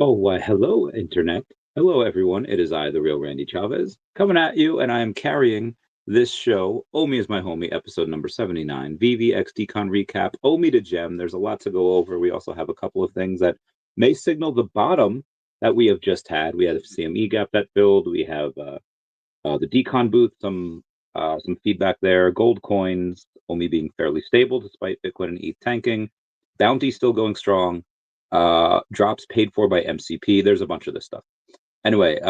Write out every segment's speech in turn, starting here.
Oh, why, hello, Internet. Hello, everyone. It is I, the real Randy Chavez, coming at you, and I am carrying this show. OMI is my homie, episode number 79. VeVe Dcon recap. OMI to Gem. There's a lot to go over. We also have a couple of things that may signal the bottom that we have just had. We had a CME gap that filled. We have the Dcon booth, some feedback there. Gold coins, OMI being fairly stable despite Bitcoin and ETH tanking. Bounty still going strong. Drops paid for by MCP. There's a bunch of this stuff. Anyway,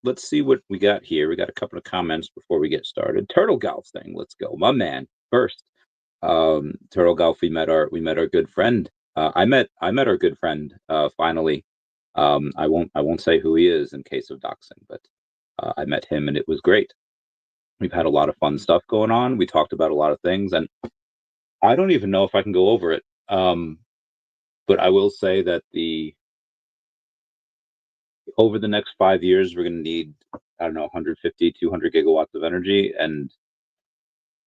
let's see what we got here. We got a couple of comments before we get started. Turtle Golf thing. Let's go, my man. First, Turtle Golf. We met our good friend. I met our good friend. Finally. I won't say who he is in case of doxing, but I met him and it was great. We've had a lot of fun stuff going on. We talked about a lot of things, and I don't even know if I can go over it. But I will say that over the next 5 years, we're going to need, I don't know, 150, 200 gigawatts of energy, and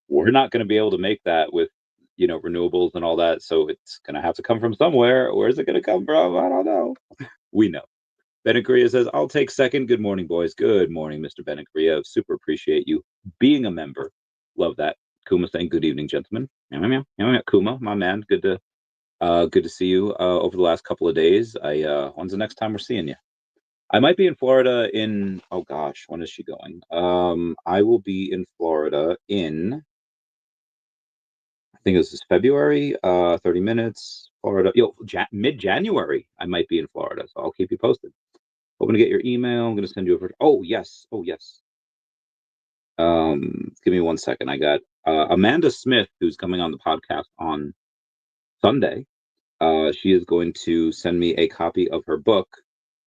we're not going to be able to make that with, renewables and all that. So it's going to have to come from somewhere. Where's it going to come from? I don't know. We know. Benegria says, I'll take second. Good morning, boys. Good morning, Mr. Benegria. Super appreciate you being a member. Love that. Kuma saying, good evening, gentlemen. Kuma, my man. Good to see you over the last couple of days. When's the next time we're seeing you? I might be in Florida oh gosh, when is she going? I will be in Florida in, I think this is February, 30 minutes, Florida. Mid-January, I might be in Florida, so I'll keep you posted. Hoping to get your email. I'm going to send you over. Oh, yes. Oh, yes. Give me 1 second. I got Amanda Smith, who's coming on the podcast on Sunday. She is going to send me a copy of her book.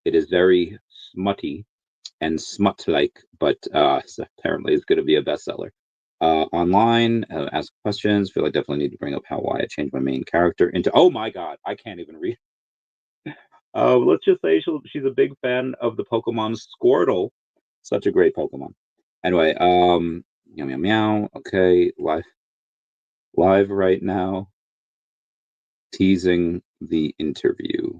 It is very smutty and smut-like, but apparently it's going to be a bestseller. Online, ask questions. Feel like definitely need to bring up why I changed my main character into. Oh my God, I can't even read. Let's just say she's a big fan of the Pokemon Squirtle. Such a great Pokemon. Anyway, meow meow meow. Okay, live right now. Teasing the interview.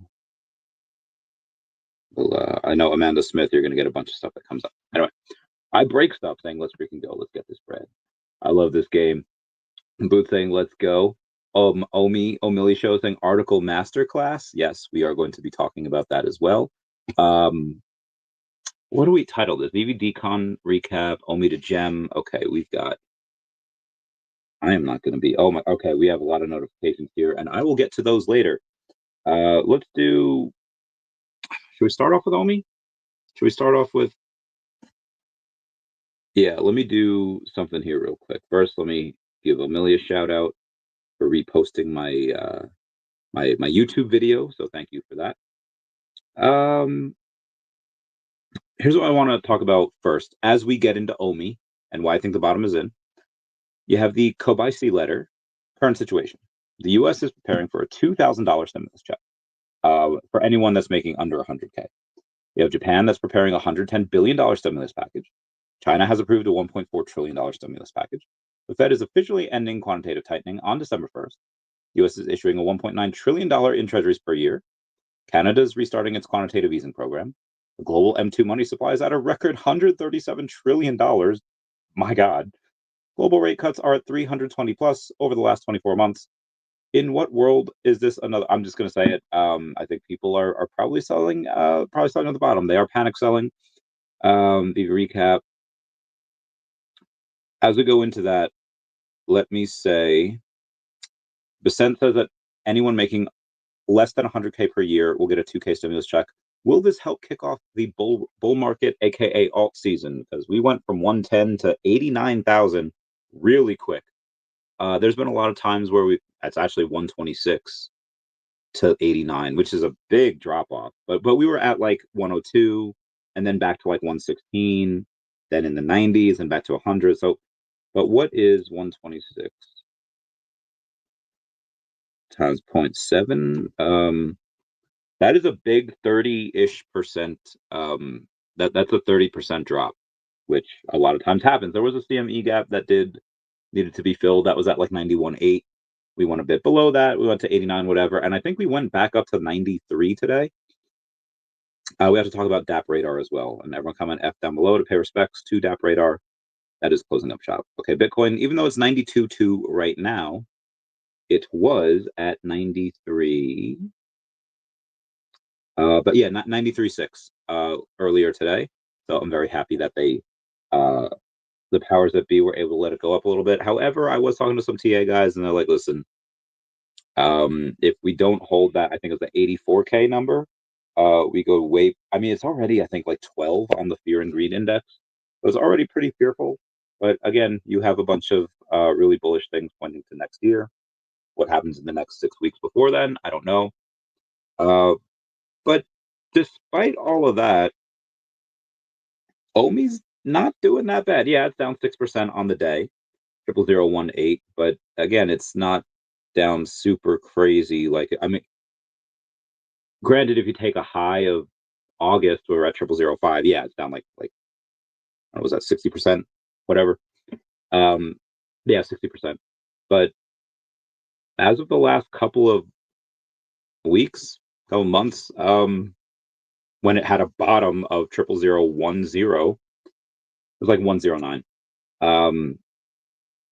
Well, I know Amanda Smith, you're going to get a bunch of stuff that comes up. Anyway, I break stuff saying, let's freaking go. Let's get this bread. I love this game. Booth saying, let's go. O'Milly Show saying, article masterclass. Yes, we are going to be talking about that as well. What do we title this? VeVe Dcon recap, OMI to Gem. Okay, we've got. I am not going to be. Oh my. Okay, we have a lot of notifications here, and I will get to those later. Let's do. Should we start off with OMI? Should we start off with? Yeah, let me do something here real quick. First, let me give O'Milly a shout out for reposting my my YouTube video. So thank you for that. Here's what I want to talk about first. As we get into OMI and why I think the bottom is in, you have the Kobayashi letter, current situation. The U.S. is preparing for a $2,000 stimulus check for anyone that's making under 100K. You have Japan that's preparing a $110 billion stimulus package. China has approved a $1.4 trillion stimulus package. The Fed is officially ending quantitative tightening on December 1st. U.S. is issuing a $1.9 trillion in treasuries per year. Canada is restarting its quantitative easing program. The global M2 money supply is at a record $137 trillion. My God. Global rate cuts are at 320 plus over the last 24 months. In what world is this another? I'm just going to say it. I think people are probably selling at the bottom. They are panic selling. The recap. As we go into that, let me say, Besant says that anyone making less than 100K per year will get a 2K stimulus check. Will this help kick off the bull market, aka alt season? Because we went from 110 to 89,000 really quick. There's been a lot of times where that's actually 126 to 89, which is a big drop off. But we were at like 102 and then back to like 116, then in the 90s and back to 100. So, but what is 126 times 0.7? That is a big 30-ish%. That's a 30% drop, which a lot of times happens. There was a CME gap that needed to be filled. That was at like 91.8. We went a bit below that. We went to 89, whatever. And I think we went back up to 93 today. We have to talk about DAP Radar as well. And everyone comment F down below to pay respects to DAP Radar. That is closing up shop. Okay, Bitcoin, even though it's 92.2 right now, it was at 93. But yeah, not 93.6 earlier today. So I'm very happy that they, the powers that be, were able to let it go up a little bit. However, I was talking to some TA guys, and they're like, listen, if we don't hold that, I think it's the 84K number, we go way, I mean, it's already, I think, like 12 on the fear and greed index. It was already pretty fearful. But again, you have a bunch of really bullish things pointing to next year. What happens in the next 6 weeks before then, I don't know. But despite all of that, OMI's not doing that bad. Yeah, it's down 6% on the day, 0.0018. But again, it's not down super crazy. Like, I mean, granted, if you take a high of August, we're at 0.005. Yeah, it's down like what was that, 60%, whatever. Yeah, 60%. But as of the last couple of weeks, couple months, when it had a bottom of 0.0010, it was like 109.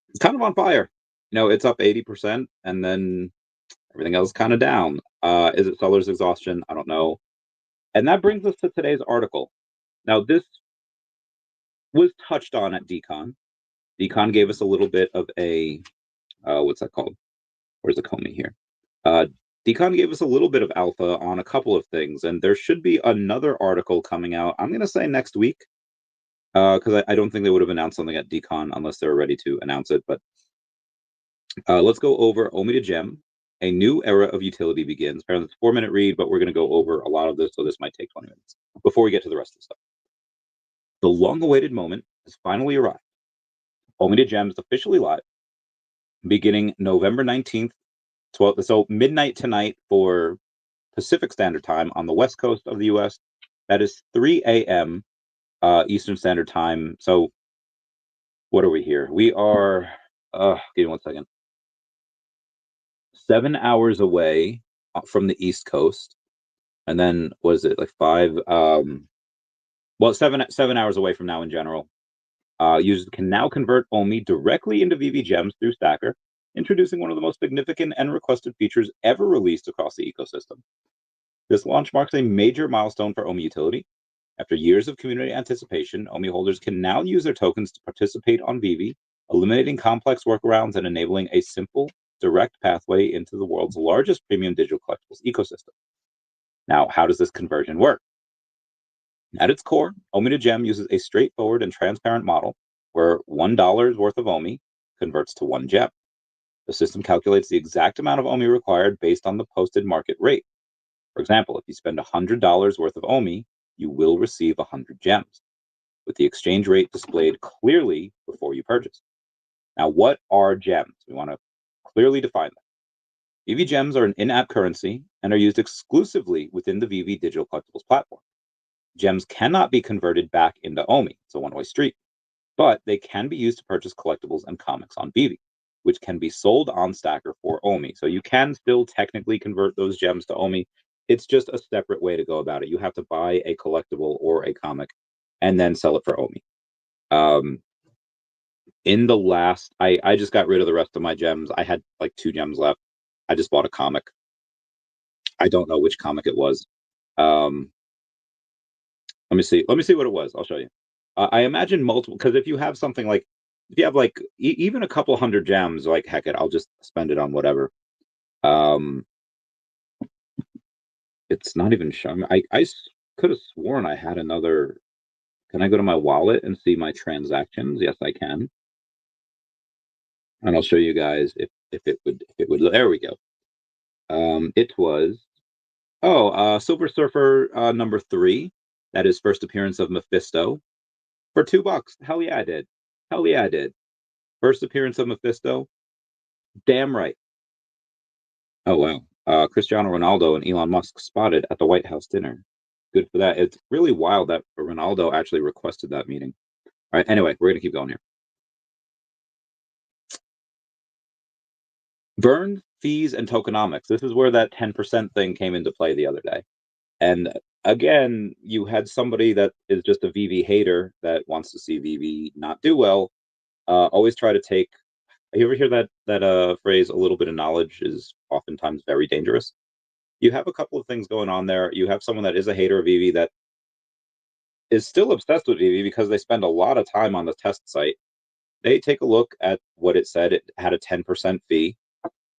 It's kind of on fire. You know, it's up 80%, and then everything else kind of down. Is it seller's exhaustion? I don't know. And that brings us to today's article. Now, this was touched on at Dcon. Dcon gave us a little bit of a, what's that called? Where's the Comey here? Dcon gave us a little bit of alpha on a couple of things, and there should be another article coming out, I'm going to say next week, because I don't think they would have announced something at Dcon unless they're ready to announce it. But let's go over OMI to Gem. A new era of utility begins. Apparently, it's a 4-minute read, but we're going to go over a lot of this, so this might take 20 minutes before we get to the rest of the stuff. The long-awaited moment has finally arrived. OMI to Gem is officially live, beginning November 19th, 12, so midnight tonight for Pacific Standard Time on the west coast of the U.S. That is 3 a.m. Eastern Standard Time. So what are we here? We are, give me 1 second. 7 hours away from the East Coast. And then, what is it, like 5? Well, 7 hours away from now in general. Users can now convert OMI directly into VeVe gems through Stacker, introducing one of the most significant and requested features ever released across the ecosystem. This launch marks a major milestone for OMI utility. After years of community anticipation, OMI holders can now use their tokens to participate on VeVe, eliminating complex workarounds and enabling a simple, direct pathway into the world's largest premium digital collectibles ecosystem. Now, how does this conversion work? At its core, OMI to Gem uses a straightforward and transparent model where $1 worth of OMI converts to 1 gem. The system calculates the exact amount of OMI required based on the posted market rate. For example, if you spend $100 worth of OMI, you will receive 100 gems, with the exchange rate displayed clearly before you purchase. Now, what are gems? We want to clearly define them. VeVe gems are an in-app currency and are used exclusively within the VeVe digital collectibles platform. Gems cannot be converted back into OMI. It's a one-way street. But they can be used to purchase collectibles and comics on VeVe, which can be sold on Stacker for OMI. So you can still technically convert those gems to OMI. It's just a separate way to go about it. You have to buy a collectible or a comic and then sell it for OMI. In the last, I just got rid of the rest of my gems. I had like 2 gems left. I just bought a comic. I don't know which comic it was. Let me see. Let me see what it was. I'll show you. I imagine multiple, because if you have something like, if you have like even a couple hundred gems, like heck it, I'll just spend it on whatever. It's not even showing. I could have sworn I had another. Can I go to my wallet and see my transactions? Yes, I can. And I'll show you guys if it would. There we go. It was Silver Surfer number 3. That is first appearance of Mephisto for $2. Hell yeah, I did. Hell yeah, I did. First appearance of Mephisto. Damn right. Oh wow. Cristiano Ronaldo and Elon Musk spotted at the White House dinner. Good for that. It's really wild that Ronaldo actually requested that meeting. All right. Anyway, we're gonna keep going here. Burn fees and tokenomics. This is where that 10% thing came into play the other day. And again, you had somebody that is just a VeVe hater that wants to see VeVe not do well. Always try to take. You ever hear that phrase? A little bit of knowledge is oftentimes very dangerous. You have a couple of things going on there. You have someone that is a hater of VeVe that is still obsessed with VeVe because they spend a lot of time on the test site. They take a look at what it said. It had a 10% fee,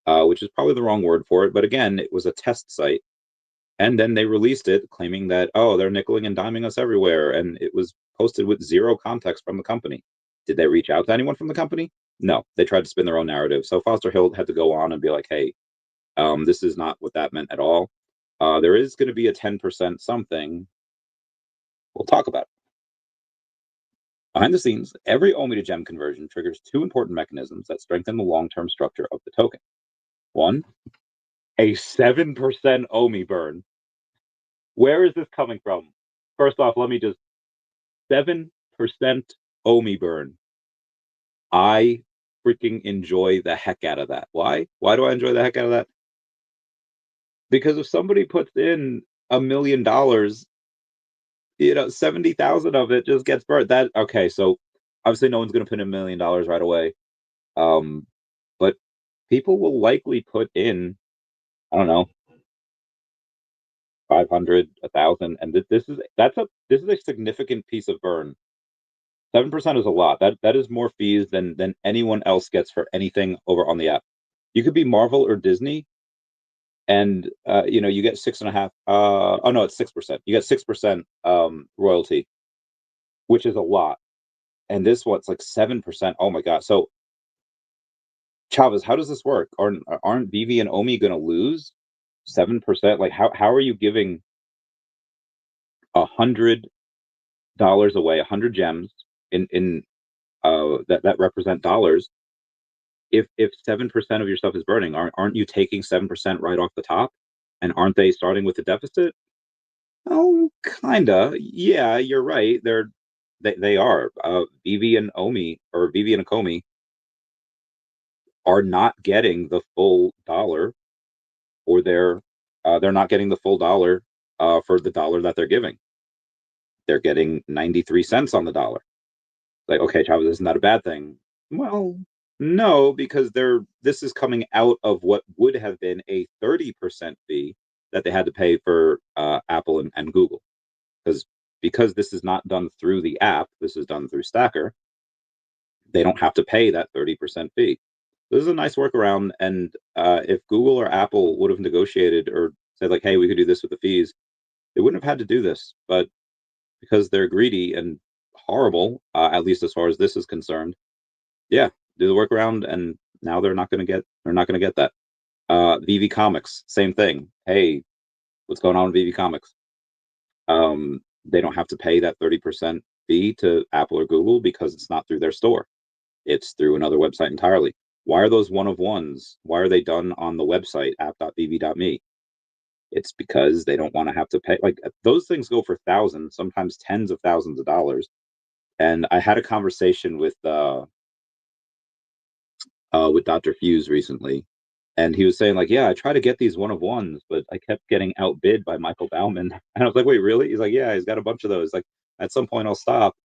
which is probably the wrong word for it. But again, it was a test site. And then they released it claiming that, oh, they're nickeling and diming us everywhere. And it was posted with zero context from the company. Did they reach out to anyone from the company? No, they tried to spin their own narrative. So Foster Hill had to go on and be like, hey, this is not what that meant at all. There is going to be a 10% something. We'll talk about it. Behind the scenes, every OMI to gem conversion triggers two important mechanisms that strengthen the long-term structure of the token. One, a 7% OMI burn. Where is this coming from? First off, let me just 7% OMI burn. I freaking enjoy the heck out of that. Why? Why do I enjoy the heck out of that? Because if somebody puts in $1 million, 70,000 of it just gets burnt. That okay, so obviously no one's gonna put in $1 million right away. But people will likely put in, I don't know, 500, 1,000, and this is a significant piece of burn. 7% is a lot. That is more fees than anyone else gets for anything over on the app. You could be Marvel or Disney, and you get 6.5. Oh no, it's 6%. You get 6% royalty, which is a lot. And this one's like 7%. Oh my god! So Chavez, how does this work? Aren't VeVe and OMI going to lose 7%? Like how are you giving $100 away, 100 gems in that represent dollars? If 7% of your stuff is burning, aren't you taking 7% right off the top? And aren't they starting with a deficit? Oh, kinda. Yeah, you're right. They are. VeVe and OMI or VeVe and Akomi are not getting the full dollar for their they're not getting the full dollar for the dollar that they're giving. They're getting 93 cents on the dollar. Like, okay, Chavez, isn't that a bad thing? Well, no, because this is coming out of what would have been a 30% fee that they had to pay for Apple and Google. Because this is not done through the app, this is done through Stacker, they don't have to pay that 30% fee. This is a nice workaround. And if Google or Apple would have negotiated or said, like, hey, we could do this with the fees, they wouldn't have had to do this. But because they're greedy and horrible, at least as far as this is concerned, yeah, do the workaround, and now they're not going to get that. VeVe Comics, same thing. Hey, what's going on with VeVe Comics? They don't have to pay that 30% fee to Apple or Google because it's not through their store. It's through another website entirely. Why are those one of ones? Why are they done on the website app.vv.me? It's because they don't want to have to pay. Like those things go for thousands, sometimes tens of thousands of dollars. And I had a conversation with Dr. Fuse recently, and he was saying like, yeah, I try to get these one of ones, but I kept getting outbid by Michael Bauman. And I was like, wait, really? He's like, yeah, he's got a bunch of those. Like at some point I'll stop.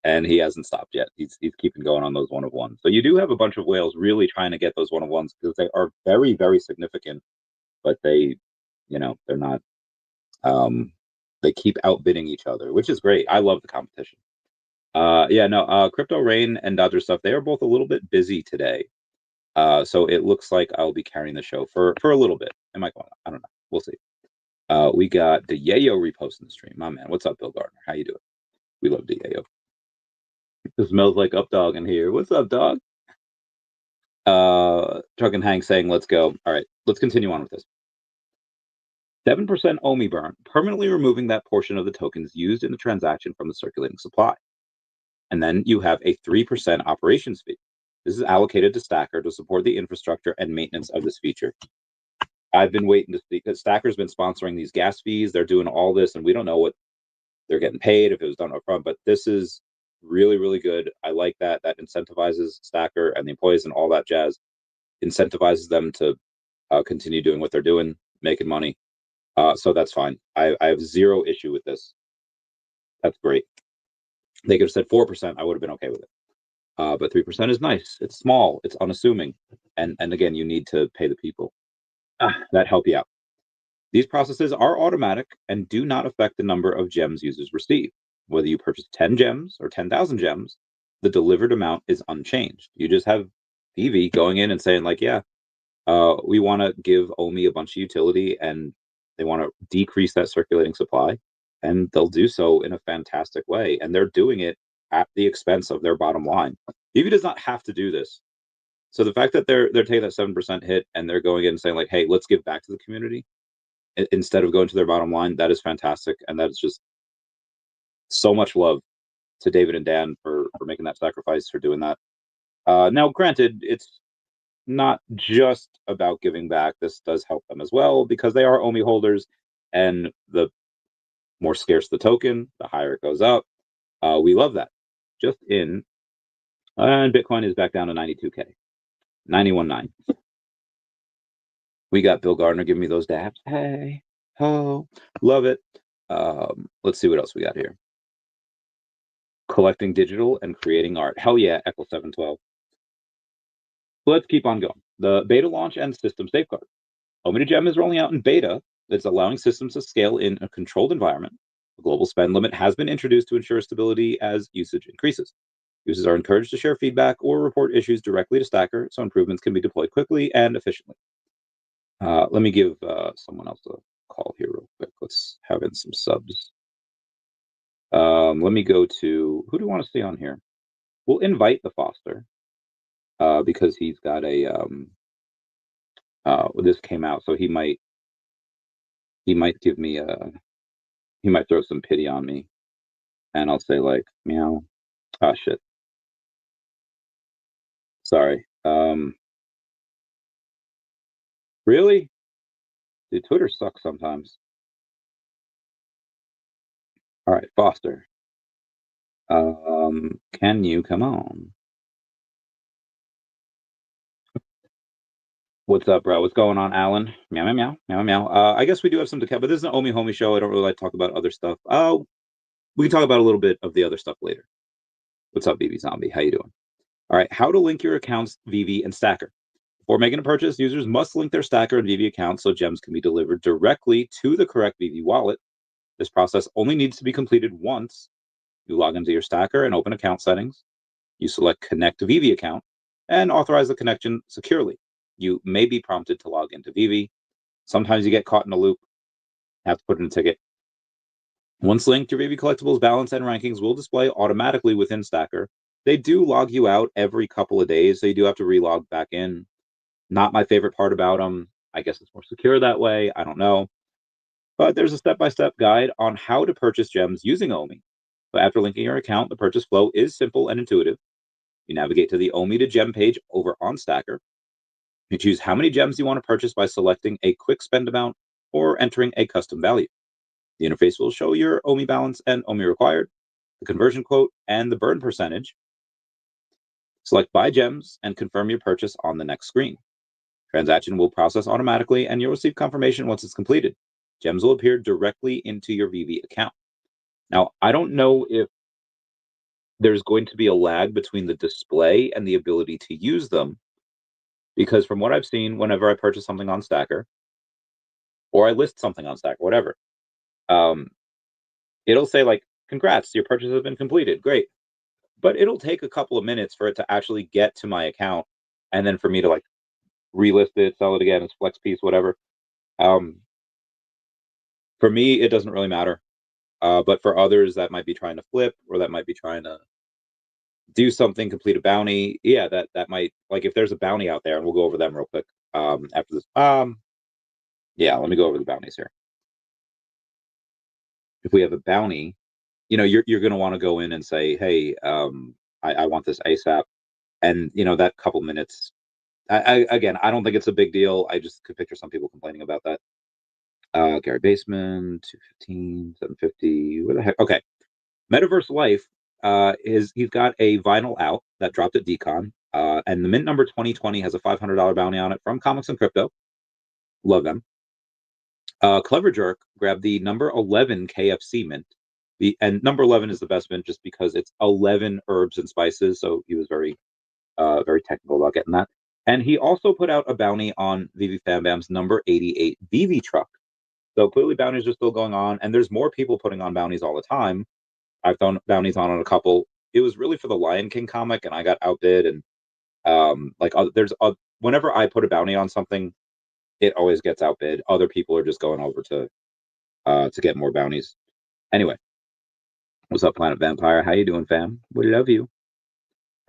And he hasn't stopped yet. He's keeping going on those one of ones. So you do have a bunch of whales really trying to get those one of ones because they are very, very significant, but they're not they keep outbidding each other, which is great. I love the competition. Yeah, no, Crypto Rain and Dodger stuff, they are both a little bit busy today. So it looks like I'll be carrying the show for a little bit. Am I going? I don't know. We'll see. We got the Yayo reposting the stream. My man, what's up, Bill Gardner? How you doing? We love the Yayo. It smells like up dog in here. What's up, dog? Chuck and Hank saying, let's go. All right, let's continue on with this. 7% OMI burn, permanently removing that portion of the tokens used in the transaction from the circulating supply. And then you have a 3% operations fee. This is allocated to Stacker to support the infrastructure and maintenance of this feature. I've been waiting to see because Stacker's been sponsoring these gas fees. They're doing all this, and we don't know what they're getting paid if it was done upfront. But this is really, really good. I like that. That incentivizes Stacker and the employees and all that jazz. Incentivizes them to continue doing what they're doing, making money. So that's fine. I have zero issue with this. That's great. They could have said 4%. I would have been okay with it. But 3% is nice. It's small. It's unassuming. And again, you need to pay the people. That help you out. These processes are automatic and do not affect the number of gems users receive. Whether you purchase 10 gems or 10,000 gems, the delivered amount is unchanged. You just have VeVe going in and saying, like, yeah, we want to give OMI a bunch of utility and they want to decrease that circulating supply. And they'll do so in a fantastic way. And they're doing it at the expense of their bottom line. VeVe does not have to do this. So the fact that they're taking that 7% hit and they're going in and saying, like, hey, let's give back to the community instead of going to their bottom line, that is fantastic. And that is just so much love to David and Dan for making that sacrifice, for doing that. Now, granted, it's not just about giving back. This does help them as well because they are OMI holders, and the more scarce the token, the higher it goes up. We love that. Just in, and Bitcoin is back down to 92K, 91.9. We got Bill Gardner giving me those dabs. Hey, ho, love it. Let's see what else we got here. Collecting digital and creating art. Hell yeah, Echo 712. Let's keep on going. The beta launch and system safeguard. OMI Gem is rolling out in beta that's allowing systems to scale in a controlled environment. A global spend limit has been introduced to ensure stability as usage increases. Users are encouraged to share feedback or report issues directly to Stacker so improvements can be deployed quickly and efficiently. Let me give someone else a call here real quick. Let's have in some subs. Let me go to, who do you want to see on here? We'll invite the Foster because he's got a, this came out, so he might give me a, he might throw some pity on me, and I'll say like, meow. Oh shit. Sorry. Really? Dude, Twitter sucks sometimes. All right, Foster. Can you come on? What's up, bro? What's going on, Alan? Meow, meow, meow, meow, meow. I guess we do have some DeCat, but this is an OMI homie show. I don't really like to talk about other stuff. We can talk about a little bit of the other stuff later. What's up, BB Zombie? How you doing? All right, how to link your accounts, VeVe and Stacker. Before making a purchase, users must link their Stacker and VeVe accounts so gems can be delivered directly to the correct VeVe wallet. This process only needs to be completed once. You log into your Stacker and open account settings. You select Connect to VeVe account and authorize the connection securely. You may be prompted to log into VeVe. Sometimes you get caught in a loop, have to put in a ticket. Once linked, your VeVe collectibles balance and rankings will display automatically within Stacker. They do log you out every couple of days, so you do have to relog back in. Not my favorite part about them. I guess it's more secure that way. I don't know. But there's a step-by-step guide on how to purchase gems using OMI. But after linking your account, the purchase flow is simple and intuitive. You navigate to the OMI to gem page over on Stacker. You choose how many gems you want to purchase by selecting a quick spend amount or entering a custom value. The interface will show your OMI balance and OMI required, the conversion quote, and the burn percentage. Select Buy Gems and confirm your purchase on the next screen. Transaction will process automatically and you'll receive confirmation once it's completed. Gems will appear directly into your VeVe account. Now, I don't know if there's going to be a lag between the display and the ability to use them, because from what I've seen, whenever I purchase something on Stacker, or I list something on Stacker, whatever, it'll say like, congrats, your purchase has been completed, great. But it'll take a couple of minutes for it to actually get to my account, and then for me to like relist it, sell it again as flex piece, whatever. For me, it doesn't really matter. But for others that might be trying to flip, or that might be trying to do something, complete a bounty, yeah, that might, like if there's a bounty out there, and we'll go over them real quick after this. Yeah, let me go over the bounties here. If we have a bounty, you know, you're going to want to go in and say, hey, I want this ASAP. And, you know, that couple minutes, again, I don't think it's a big deal. I just could picture some people complaining about that. Gary Baseman, 215, 750, where the heck? Okay. Metaverse Life he's got a vinyl out that dropped at Dcon. And the mint number 2020 has a $500 bounty on it from Comics and Crypto. Love them. Clever Jerk grabbed the number 11 KFC mint. And number 11 is the best mint just because it's 11 herbs and spices. So he was very, very technical about getting that. And he also put out a bounty on VeVe Fam Bam's number 88 VeVe truck. So clearly bounties are still going on, and there's more people putting on bounties all the time. I've done bounties on a couple. It was really for the Lion King comic, and I got outbid. And whenever I put a bounty on something, it always gets outbid. Other people are just going over to get more bounties. Anyway, what's up, Planet Vampire? How you doing, fam? We love you.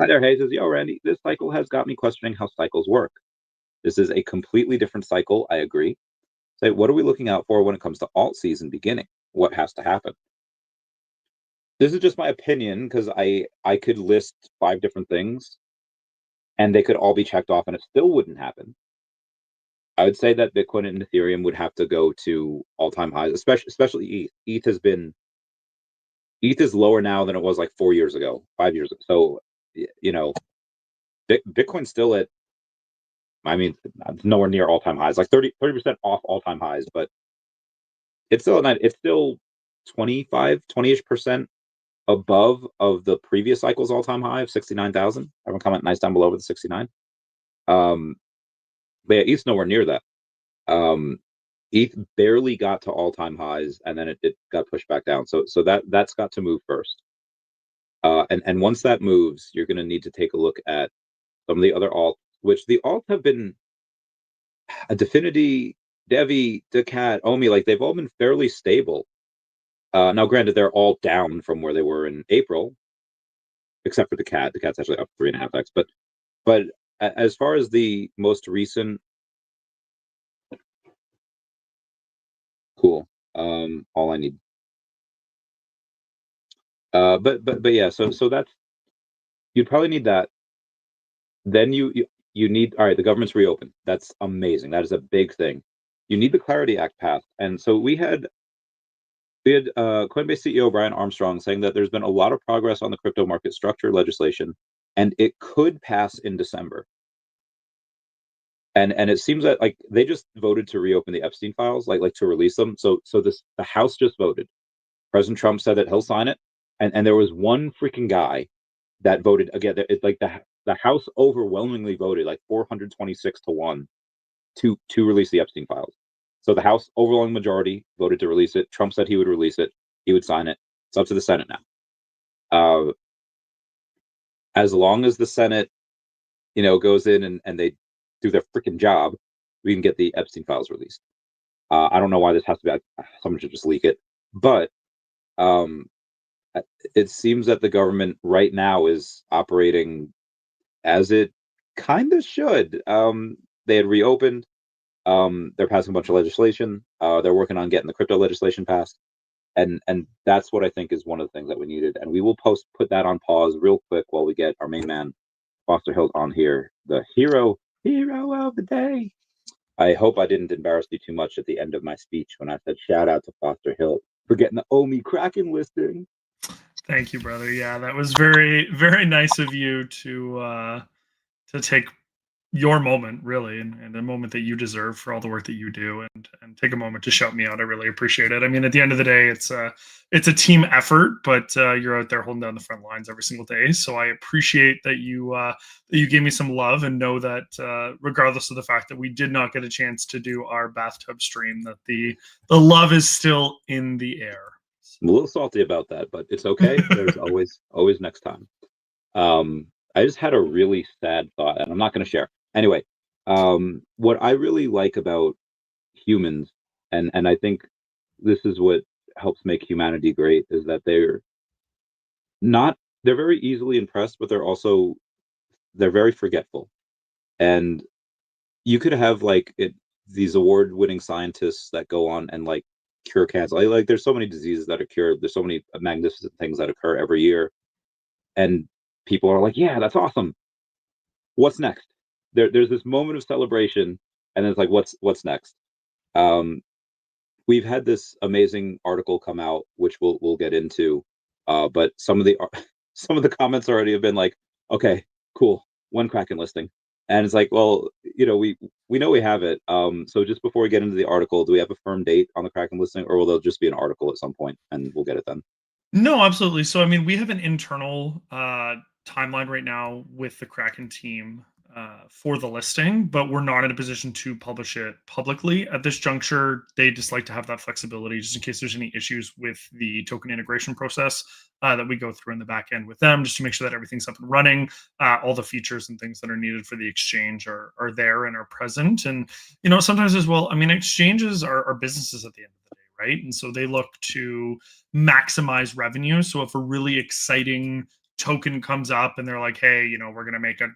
Hi there, Hayes. Yo, Randy. This cycle has got me questioning how cycles work. This is a completely different cycle. I agree. Say, what are we looking out for when it comes to alt season beginning? What has to happen? This is just my opinion because I could list 5 different things and they could all be checked off and it still wouldn't happen. I would say that Bitcoin and Ethereum would have to go to all-time highs, especially ETH. ETH is lower now than it was like 4 years ago, 5 years ago. So, you know, Bitcoin's still at, I mean, nowhere near all-time highs, like 30% off all-time highs, but it's still 20-ish% above of the previous cycle's all-time high of 69,000. Everyone comment nice down below with the 69. But yeah, ETH's nowhere near that. ETH barely got to all-time highs, and then it got pushed back down. So that's got to move first. And once that moves, you're going to need to take a look at some of the other alts, which the alts have been a DFINITY, DEVVE, daCat, OMI, like they've all been fairly stable. Now, granted, they're all down from where they were in April, except for daCat. daCat's actually up 3.5x. But as far as the most recent, cool. All I need. But yeah. So that's, you'd probably need that. Then you need, all right, the government's reopened. That's amazing. That is a big thing. You need the Clarity Act passed. And so we had Coinbase CEO Brian Armstrong saying that there's been a lot of progress on the crypto market structure legislation, and it could pass in December. And it seems that like they just voted to reopen the Epstein files, like to release them. So the House just voted. President Trump said that he'll sign it, and there was one freaking guy that voted again. It's like the House overwhelmingly voted like 426-1 to release the Epstein files. So the House overwhelming majority voted to release it. Trump said he would release it. He would sign it. It's up to the Senate now. As long as the Senate, goes in and they do their freaking job, we can get the Epstein files released. I don't know why this has to be. Someone should just leak it. But it seems that the government right now is operating as it kind of should. They had reopened. They're passing a bunch of legislation. They're working on getting the crypto legislation passed. And that's what I think is one of the things that we needed. And we will put that on pause real quick while we get our main man, Foster Hilt, on here, the hero of the day. I hope I didn't embarrass you too much at the end of my speech when I said shout out to Foster Hilt for getting the OMI Kraken listing. Thank you, brother. Yeah, that was very, very nice of you to take your moment, really, and the moment that you deserve for all the work that you do, and take a moment to shout me out. I really appreciate it. I mean, at the end of the day, it's a team effort, but you're out there holding down the front lines every single day. So I appreciate that you gave me some love, and know that regardless of the fact that we did not get a chance to do our bathtub stream, that the love is still in the air. I'm a little salty about that, but it's okay. There's always next time. I just had a really sad thought, and I'm not going to share. Anyway, what I really like about humans, and I think this is what helps make humanity great, is that they're very easily impressed, but they're very forgetful. And you could have these award-winning scientists that go on and like cure cancer. Like there's so many diseases that are cured. There's so many magnificent things that occur every year, and people are like, yeah, that's awesome. What's next? There's this moment of celebration, and then it's like, what's next? We've had this amazing article come out, which we'll get into, but some of the comments already have been like, okay, cool, one Kraken listing. And it's like, well, we know we have it. So just before we get into the article, do we have a firm date on the Kraken listing, or will there just be an article at some point and we'll get it then? No, absolutely. So, I mean, we have an internal timeline right now with the Kraken team for the listing, but we're not in a position to publish it publicly at this juncture. They just like to have that flexibility just in case there's any issues with the token integration process that we go through in the back end with them, just to make sure that everything's up and running. All the features and things that are needed for the exchange are there and are present. And, sometimes as well, I mean, exchanges are businesses at the end of the day, right? And so they look to maximize revenue. So if a really exciting token comes up and they're like, hey, we're going to make a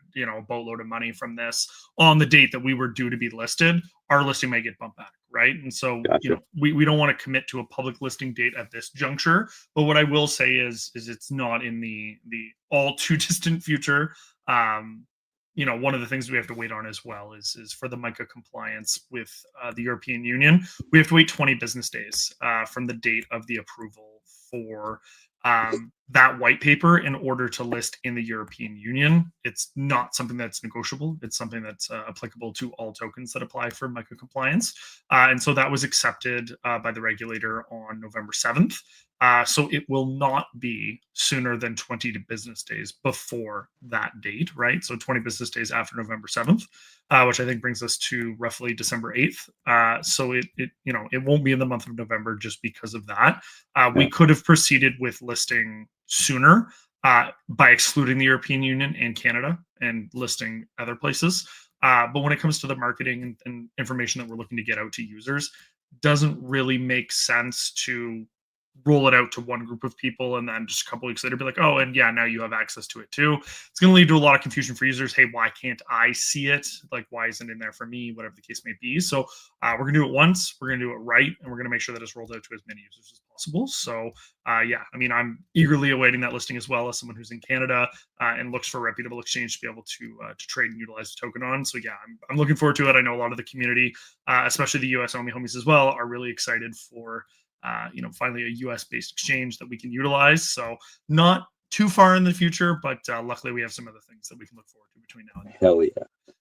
boatload of money from this on the date that we were due to be listed, our listing may get bumped back, right? And so Gotcha. we don't want to commit to a public listing date at this juncture, but what I will say is it's not in the all too distant future. One of the things we have to wait on as well is for the MiCA compliance with the European Union. We have to wait 20 business days from the date of the approval for that white paper in order to list in the European Union. It's not something that's negotiable. It's something that's applicable to all tokens that apply for MiCA compliance. And so that was accepted by the regulator on November 7th. So it will not be sooner than 20 business days before that date, right? So 20 business days after November 7th, which I think brings us to roughly December 8th. So it won't be in the month of November just because of that. We could have proceeded with listing sooner by excluding the European Union and Canada and listing other places. But when it comes to the marketing and information that we're looking to get out to users, doesn't really make sense to roll it out to one group of people and then just a couple weeks later be like, oh, and yeah, now you have access to it too. It's going to lead to a lot of confusion for users. Hey, why can't I see it? Like, why isn't it in there for me? Whatever the case may be. So we're going to do it once. We're going to do it right, and we're going to make sure that it's rolled out to as many users as possible. So yeah, I mean, I'm eagerly awaiting that listing as well as someone who's in Canada and looks for a reputable exchange to be able to trade and utilize the token on. So yeah, I'm looking forward to it. I know a lot of the community, especially the US OMI homies as well, are really excited for finally a US based exchange that we can utilize. So not too far in the future, but luckily we have some other things that we can look forward to between now and then. Hell yeah.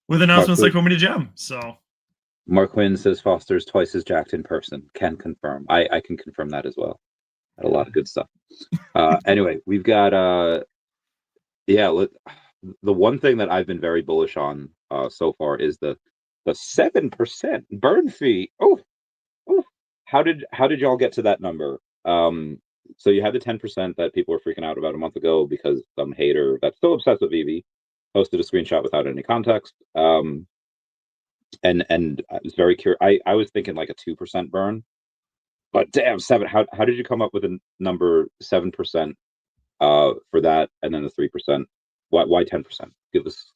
With announcements like OMI to Gem. So Mark Quinn says Foster's twice as jacked in person. Can confirm. I can confirm that as well. Had a lot of good stuff. Anyway, we've got the one thing that I've been very bullish on so far is the 7% burn fee. Oh, how did y'all get to that number? So you had the 10% that people were freaking out about a month ago because some hater that's still obsessed with VeVe posted a screenshot without any context. And I was very curious. I was thinking like a 2% burn, but damn, 7. How did you come up with a number 7% for that, and then the 3%? Why 10%? Give us.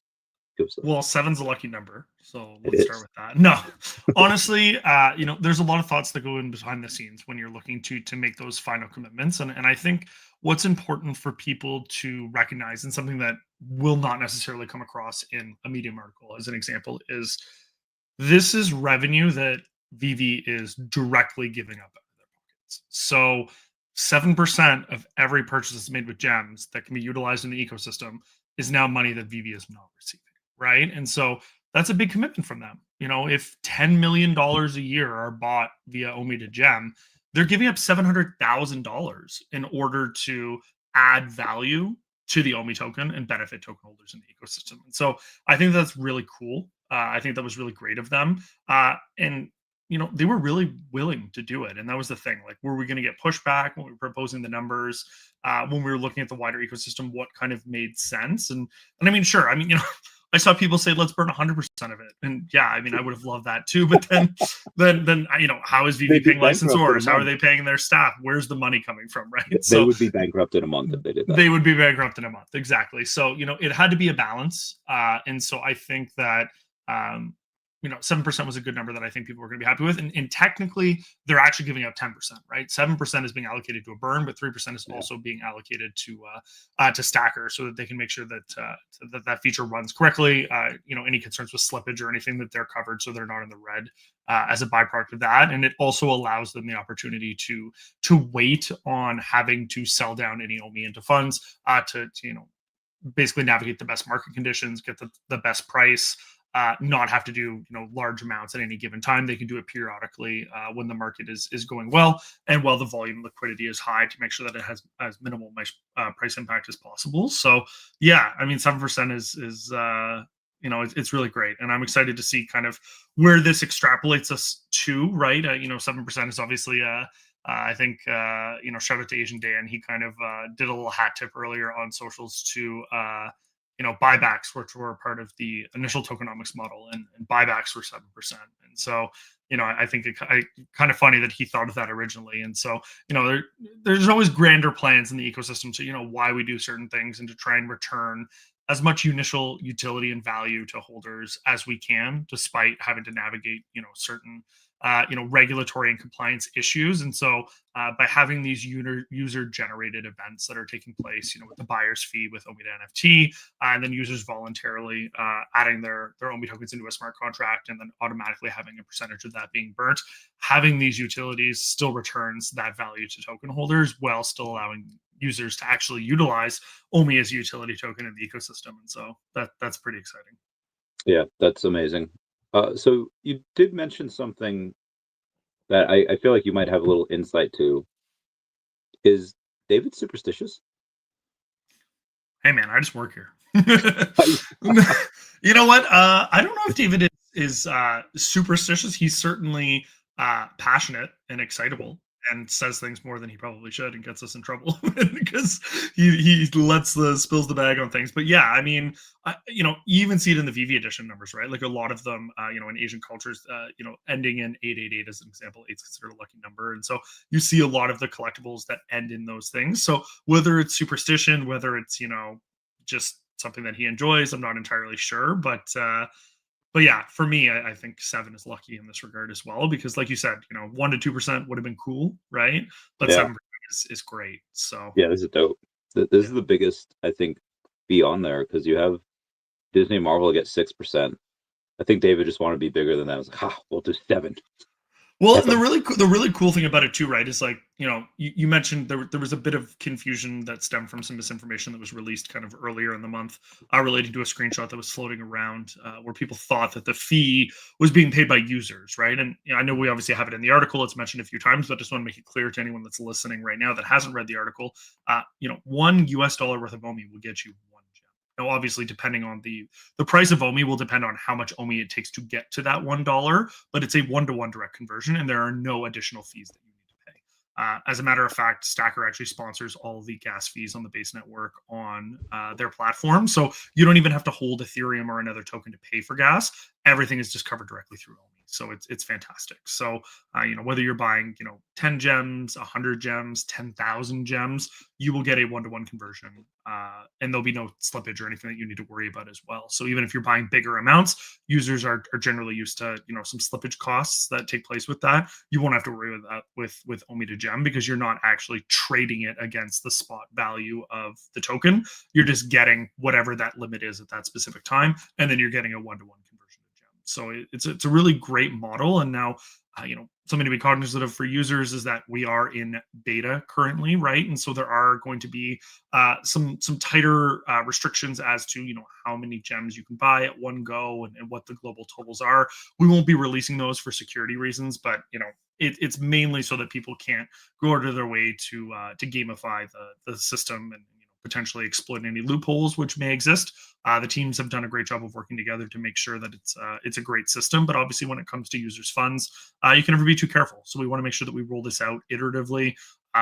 Well, 7's a lucky number, so let's start with that. No, honestly, there's a lot of thoughts that go in behind the scenes when you're looking to make those final commitments, and I think what's important for people to recognize, and something that will not necessarily come across in a Medium article, as an example, is this is revenue that VeVe is directly giving up out of their pockets. So 7% of every purchase that's made with gems that can be utilized in the ecosystem is now money that VeVe is not receiving. Right. And so that's a big commitment from them. If $10 million a year are bought via OMI to Gem, they're giving up $700,000 in order to add value to the OMI token and benefit token holders in the ecosystem. And so I think that's really cool. I think that was really great of them. And they were really willing to do it. And that was the thing. Like, were we going to get pushback when we were proposing the numbers? When we were looking at the wider ecosystem, what kind of made sense? And I mean, sure. I mean, I saw people say, let's burn 100% of it. And yeah, I mean, I would have loved that too. But then, how is VeVe paying licensors? How are they paying their staff? Where's the money coming from? Right. They would be bankrupt in a month if they did that. They would be bankrupt in a month. Exactly. So, it had to be a balance. And so I think that, 7% was a good number that I think people were going to be happy with. And technically, they're actually giving up 10%, right? 7% is being allocated to a burn, but 3% is also being allocated to Stacker, so that they can make sure that that feature runs correctly. Any concerns with slippage or anything, that they're covered, so they're not in the red as a byproduct of that. And it also allows them the opportunity to wait on having to sell down any OMI into funds to basically navigate the best market conditions, get the best price, not have to do large amounts at any given time. They can do it periodically when the market is going well and while the volume liquidity is high to make sure that it has as minimal price impact as possible. So yeah, I mean 7% is it's really great, and I'm excited to see kind of where this extrapolates us to. Right, 7% is obviously I think shout out to Asian Dan. He kind of did a little hat tip earlier on socials to buybacks, which were part of the initial tokenomics model, and buybacks were 7%. And so I think kind of funny that he thought of that originally. And so there's always grander plans in the ecosystem to why we do certain things and to try and return as much initial utility and value to holders as we can, despite having to navigate certain regulatory and compliance issues. And so by having these user generated events that are taking place, with the buyer's fee with OMI to NFT, and then users voluntarily adding their OMI tokens into a smart contract and then automatically having a percentage of that being burnt, having these utilities still returns that value to token holders while still allowing users to actually utilize OMI as a utility token in the ecosystem. And so that's pretty exciting. Yeah, that's amazing. So you did mention something that I feel like you might have a little insight to. Is David superstitious? Hey man, I just work here. You know what? I don't know if David is superstitious. He's certainly passionate and excitable and says things more than he probably should and gets us in trouble because he spills the bag on things. But yeah, I mean, you even see it in the VeVe edition numbers, right? Like a lot of them, in Asian cultures, ending in 888 as an example, 8's considered a lucky number. And so you see a lot of the collectibles that end in those things. So whether it's superstition, whether it's, just something that he enjoys, I'm not entirely sure. But yeah, for me, I think 7 is lucky in this regard as well, because like you said, 1 to 2% would have been cool, right? But 7% is great. So yeah, this is dope. This is the biggest, I think, fee on there, because you have Disney and Marvel get 6%. I think David just wanted to be bigger than that. I was like, we'll do 7. Well, and the really cool thing about it too, right, is like, you mentioned there was a bit of confusion that stemmed from some misinformation that was released kind of earlier in the month relating to a screenshot that was floating around where people thought that the fee was being paid by users, right? And I know we obviously have it in the article. It's mentioned a few times, but I just want to make it clear to anyone that's listening right now that hasn't read the article. $1 worth of OMI will get you 1 gem. Now, obviously, depending on the price of OMI will depend on how much OMI it takes to get to that $1, but it's a 1-to-1 direct conversion, and there are no additional fees that you need to pay. As a matter of fact, Stacker actually sponsors all the gas fees on the base network on their platform, so you don't even have to hold Ethereum or another token to pay for gas. Everything is just covered directly through OMI. So it's fantastic. So whether you're buying 10 gems, 100 gems, 10,000 gems, you will get a 1-to-1 conversion, and there'll be no slippage or anything that you need to worry about as well. So even if you're buying bigger amounts, users are generally used to some slippage costs that take place with that. You won't have to worry with that with OMI to gem, because you're not actually trading it against the spot value of the token. You're just getting whatever that limit is at that specific time, and then you're getting a 1-to-1 conversion. So it's a really great model. And now, something to be cognizant of for users is that we are in beta currently, right? And so there are going to be some tighter restrictions as to how many gems you can buy at one go and what the global totals are. We won't be releasing those for security reasons, but it's mainly so that people can't go out of their way to gamify the system and potentially exploit any loopholes which may exist. The teams have done a great job of working together to make sure that it's a great system. But obviously, when it comes to users' funds, you can never be too careful. So we want to make sure that we roll this out iteratively,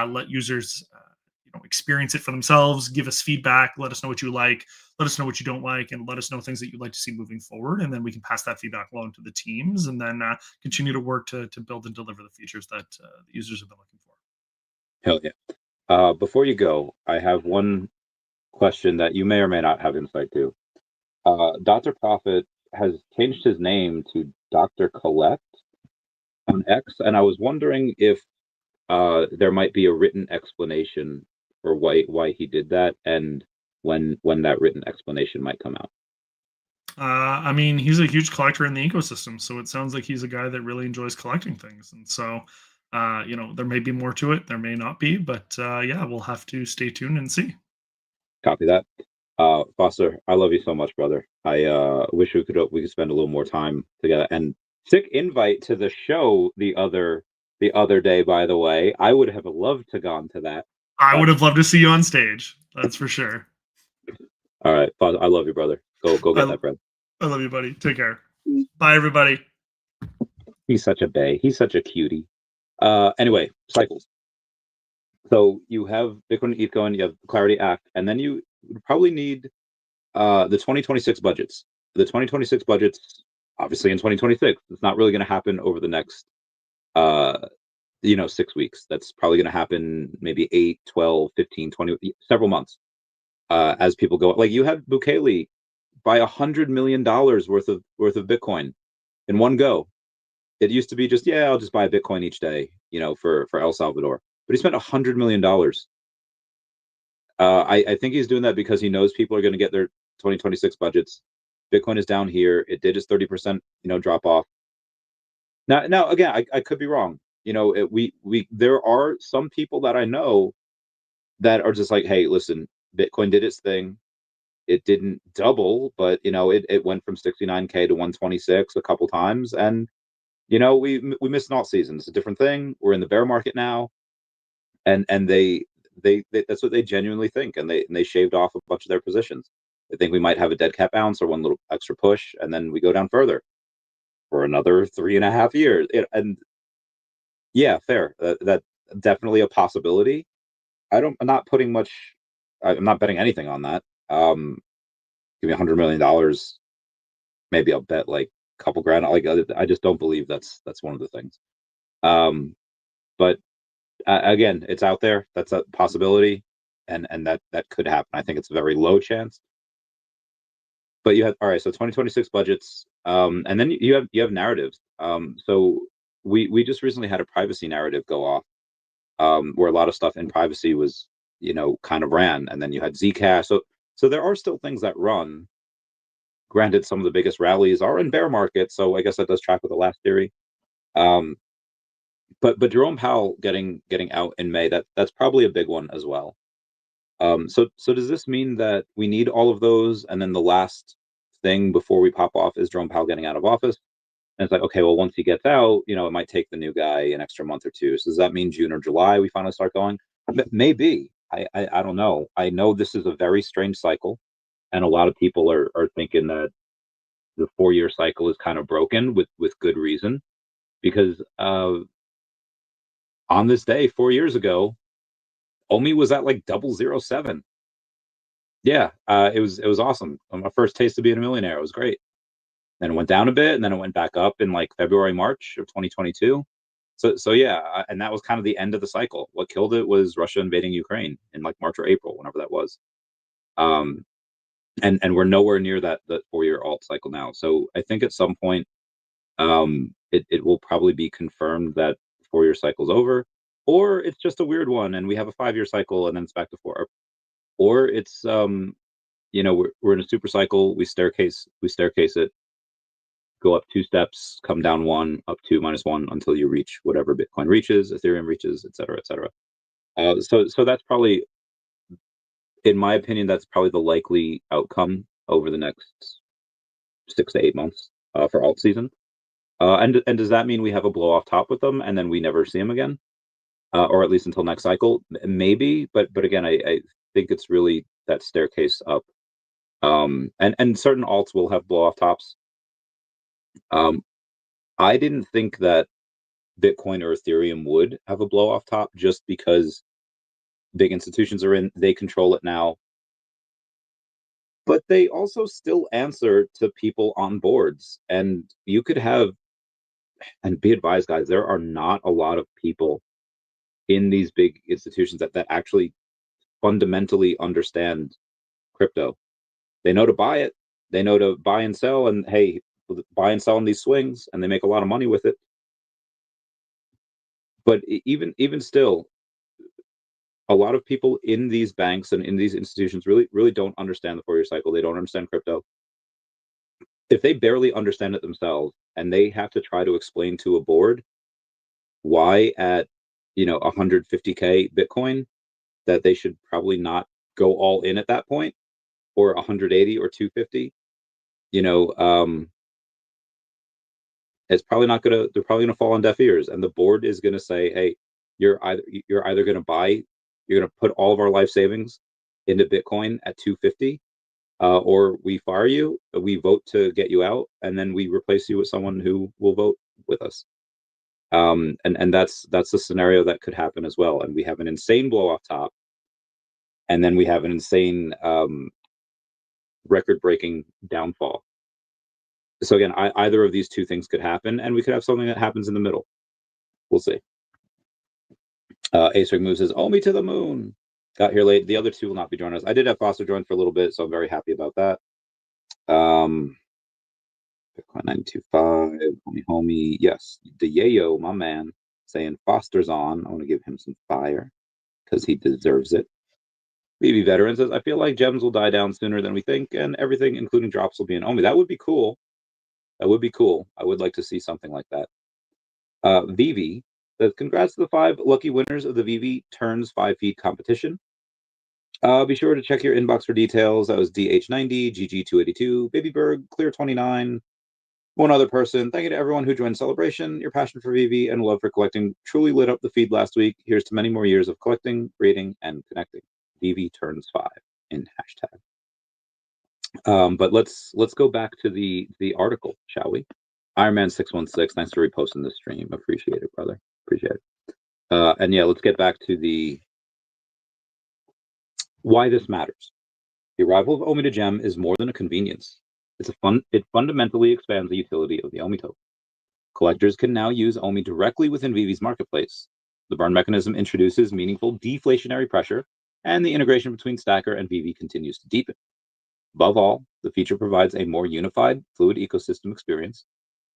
let users experience it for themselves, give us feedback, let us know what you like, let us know what you don't like, and let us know things that you'd like to see moving forward. And then we can pass that feedback along to the teams, and then continue to work to build and deliver the features that the users have been looking for. Hell yeah. Before you go, I have one question that you may or may not have insight to. Dr. Prophet has changed his name to Dr. Collect on X, and I was wondering if there might be a written explanation for why he did that, and when that written explanation might come out. I mean, he's a huge collector in the ecosystem, so it sounds like he's a guy that really enjoys collecting things. And so, there may be more to it, there may not be, but yeah, we'll have to stay tuned and see. Copy that. Foster, I love you so much, brother. I wish we could spend a little more time together. And sick invite to the show the other day, by the way. I would have loved to gone to that. I would have loved to see you on stage. That's for sure. All right, Foster, I love you, brother. Go get that bread. I love you, buddy. Take care. Bye, everybody. He's such a bae. He's such a cutie. Anyway, cycles. So you have Bitcoin and ETH going, you have Clarity Act, and then you probably need the 2026 budgets. The 2026 budgets, obviously in 2026, it's not really going to happen over the next, 6 weeks. That's probably going to happen maybe 8, 12, 15, 20, several months as people go. Like you had Bukele buy $100 million worth of Bitcoin in one go. It used to be just, I'll just buy a Bitcoin each day, for El Salvador. But he spent $100 million. I think he's doing that because he knows people are going to get their 2026 budgets. Bitcoin is down here. It did its 30%, drop off. Now again, I could be wrong. There are some people that I know that are just like, hey, listen, Bitcoin did its thing. It didn't double, but it went from 69K to 126 a couple times, and we missed an alt season. It's a different thing. We're in the bear market now, and they that's what they genuinely think, and they shaved off a bunch of their positions. They think we might have a dead cat bounce or one little extra push, and then we go down further for another 3.5 years. And yeah, fair. That definitely a possibility. I'm not putting much. I'm not betting anything on that. Give me $100 million. Maybe I'll bet like a couple grand. Like I just don't believe that's one of the things. But again, it's out there. That's a possibility, and that could happen. I think it's a very low chance. But you have, all right. So 2026 budgets, and then you have narratives. So we just recently had a privacy narrative go off, where a lot of stuff in privacy was kind of ran, and then you had Zcash. So there are still things that run. Granted, some of the biggest rallies are in bear markets, so I guess that does track with the last theory. But Jerome Powell getting out in May, that's probably a big one as well. So does this mean that we need all of those, and then the last thing before we pop off is Jerome Powell getting out of office? And it's like, okay, well, once he gets out, it might take the new guy an extra month or two. So does that mean June or July we finally start going? Maybe. I don't know. I know this is a very strange cycle, and a lot of people are thinking that the 4-year cycle is kind of broken with good reason, because on this day 4 years ago, OMI was at like 0.007. Yeah, it was awesome. My first taste of being a millionaire. It was great. Then it went down a bit, and then it went back up in like February, March of 2022. So yeah, and that was kind of the end of the cycle. What killed it was Russia invading Ukraine in like March or April, whenever that was. And we're nowhere near that 4-year alt cycle now. So I think at some point, it will probably be confirmed that 4-year cycle's over, or it's just a weird one, and we have a 5-year cycle, and then it's back to 4. Or it's we're in a super cycle. We staircase it, go up 2 steps, come down 1, up 2, -1 until you reach whatever Bitcoin reaches, Ethereum reaches, et cetera, et cetera. So that's probably, in my opinion, that's probably the likely outcome over the next 6 to 8 months for alt season. And does that mean we have a blow off top with them and then we never see them again, or at least until next cycle? Maybe, but again, I think it's really that staircase up. And certain alts will have blow off tops. I didn't think that Bitcoin or Ethereum would have a blow off top, just because big institutions are in, they control it now. But they also still answer to people on boards, and you could have, and be advised, guys, there are not a lot of people in these big institutions that actually fundamentally understand crypto. They know to buy it, they know to buy and sell, and hey, buy and sell in these swings, and they make a lot of money with it. But even still, a lot of people in these banks and in these institutions really don't understand the 4-year cycle. They don't understand crypto. If they barely understand it themselves, and they have to try to explain to a board why at 150K Bitcoin that they should probably not go all in at that point, or 180 or 250, you know, it's probably not gonna. They're probably gonna fall on deaf ears, and the board is gonna say, "Hey, you're either gonna buy, you're gonna put all of our life savings into Bitcoin at 250, or we fire you, we vote to get you out, and then we replace you with someone who will vote with us." And that's the scenario that could happen as well. And we have an insane blow off top, and then we have an insane record-breaking downfall. So again, either of these two things could happen, and we could have something that happens in the middle. We'll see. Ace Rig Moves says, "Oh, me to the moon." Got here late. The other two will not be joining us. I did have Foster join for a little bit, so I'm very happy about that. Bitcoin 925, homie. Yes, the yayo, my man, saying Foster's on. I want to give him some fire because he deserves it. VeVe Veteran says, "I feel like gems will die down sooner than we think, and everything, including drops, will be in OMI." That would be cool. That would be cool. I would like to see something like that. VeVe says, "Congrats to the 5 lucky winners of the VeVe Turns 5 feet competition. Be sure to check your inbox for details." That was DH90, GG282, Babyberg, Clear29, one other person. "Thank you to everyone who joined Celebration. Your passion for VeVe and love for collecting truly lit up the feed last week. Here's to many more years of collecting, creating, and connecting. VeVe Turns 5 in hashtag." But let's go back to the article, shall we? Ironman616, thanks for reposting the stream. Appreciate it, brother. Appreciate it. And yeah, let's get back to the why this matters. The arrival of OMI to Gem is more than a convenience. It fundamentally expands the utility of the OMI token. Collectors can now use OMI directly within VeVe's marketplace. The burn mechanism introduces meaningful deflationary pressure, and the integration between Stacker and VeVe continues to deepen. Above all, the feature provides a more unified, fluid ecosystem experience.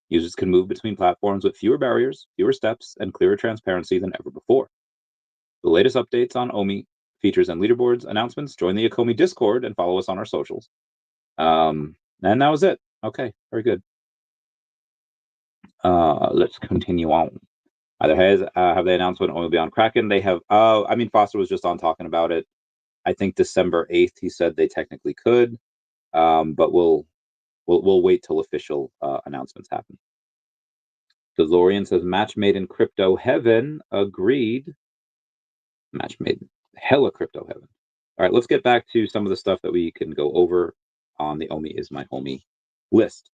Users can move between platforms with fewer barriers, fewer steps, and clearer transparency than ever before. The latest updates on OMI features and leaderboards announcements, join the Akomi Discord and follow us on our socials. And that was it. Okay, very good. Let's continue on. Have they announced when OMI will be on Kraken? They have. I mean, Foster was just on talking about it. I think December 8th, he said they technically could, but we'll wait till official announcements happen. DeLorean says, "Match made in crypto heaven." Agreed. Match made in hella crypto heaven. All right, let's get back to some of the stuff that we can go over on the OMI is my homie list.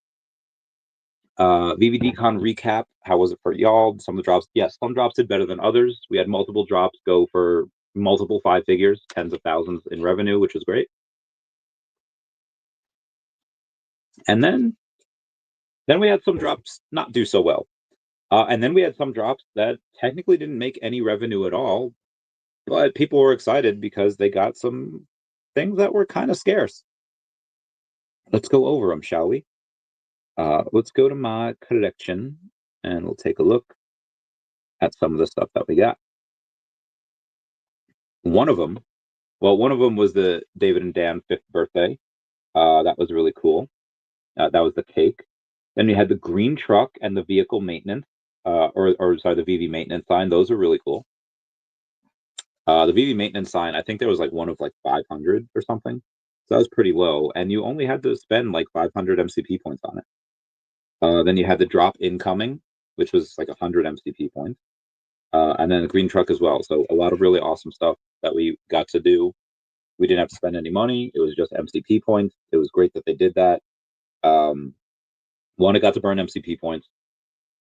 VeVe Dcon recap. How was it for y'all? Some of the drops, yes, some drops did better than others. We had multiple drops go for multiple 5 figures, tens of thousands in revenue, which was great. And then we had some drops not do so well. And then we had some drops that technically didn't make any revenue at all, but people were excited because they got some things that were kind of scarce. Let's go over them, shall we? Let's go to my collection and we'll take a look at some of the stuff that we got. One of them was the David and Dan 5th birthday. That was really cool. That was the cake. Then we had the green truck and the vehicle maintenance, or sorry, the VeVe maintenance sign. Those are really cool. The VeVe maintenance sign, I think there was like one of like 500 or something. So that was pretty low. And you only had to spend like 500 MCP points on it. Then you had the drop incoming, which was like 100 MCP points. And then the green truck as well. So a lot of really awesome stuff that we got to do. We didn't have to spend any money. It was just MCP points. It was great that they did that. One, it got to burn MCP points.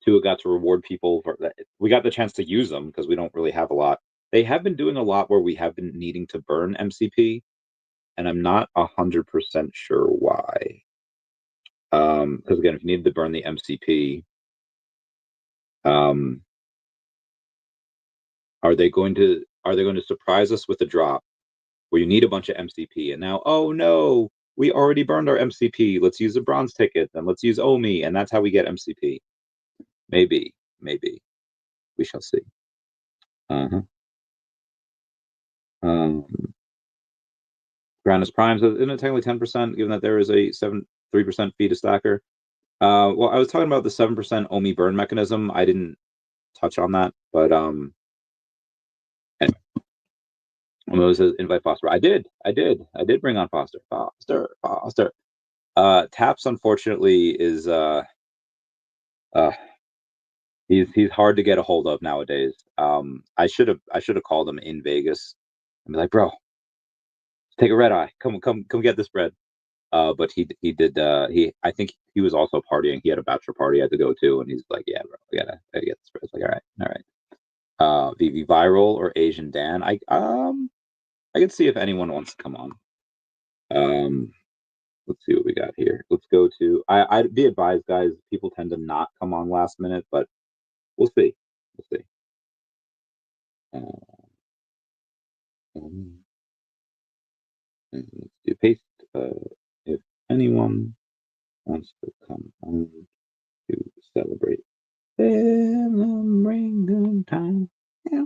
Two, it got to reward people for that. We got the chance to use them because we don't really have a lot. They have been doing a lot where we have been needing to burn MCP, and I'm not 100% sure why. Because again, if you needed to burn the MCP, are they going to surprise us with a drop where you need a bunch of MCP and now, oh no, we already burned our MCP. Let's use a bronze ticket, then let's use OMI, and that's how we get MCP. Maybe. We shall see. Grandis Prime says, "Isn't it technically 10%, given that there is a 3% fee to Stacker?" Well, I was talking about the 7% OMI burn mechanism. I didn't touch on that, but anyway. Mo says invite Foster. I did bring on Foster. Taps unfortunately is he's hard to get a hold of nowadays. I should have called him in Vegas and be like, bro, take a red eye. Come get this bread. But he did I think he was also partying. He had a bachelor party I had to go to, and he's like, yeah, bro, I gotta get this bread. It's like, all right. VeVe Viral or Asian Dan. I can see if anyone wants to come on. Let's see what we got here. Let's go to I'd be advised, guys, people tend to not come on last minute, but we'll see. We'll see. Let's do paste. If anyone wants to come on to celebrate good time. Yeah.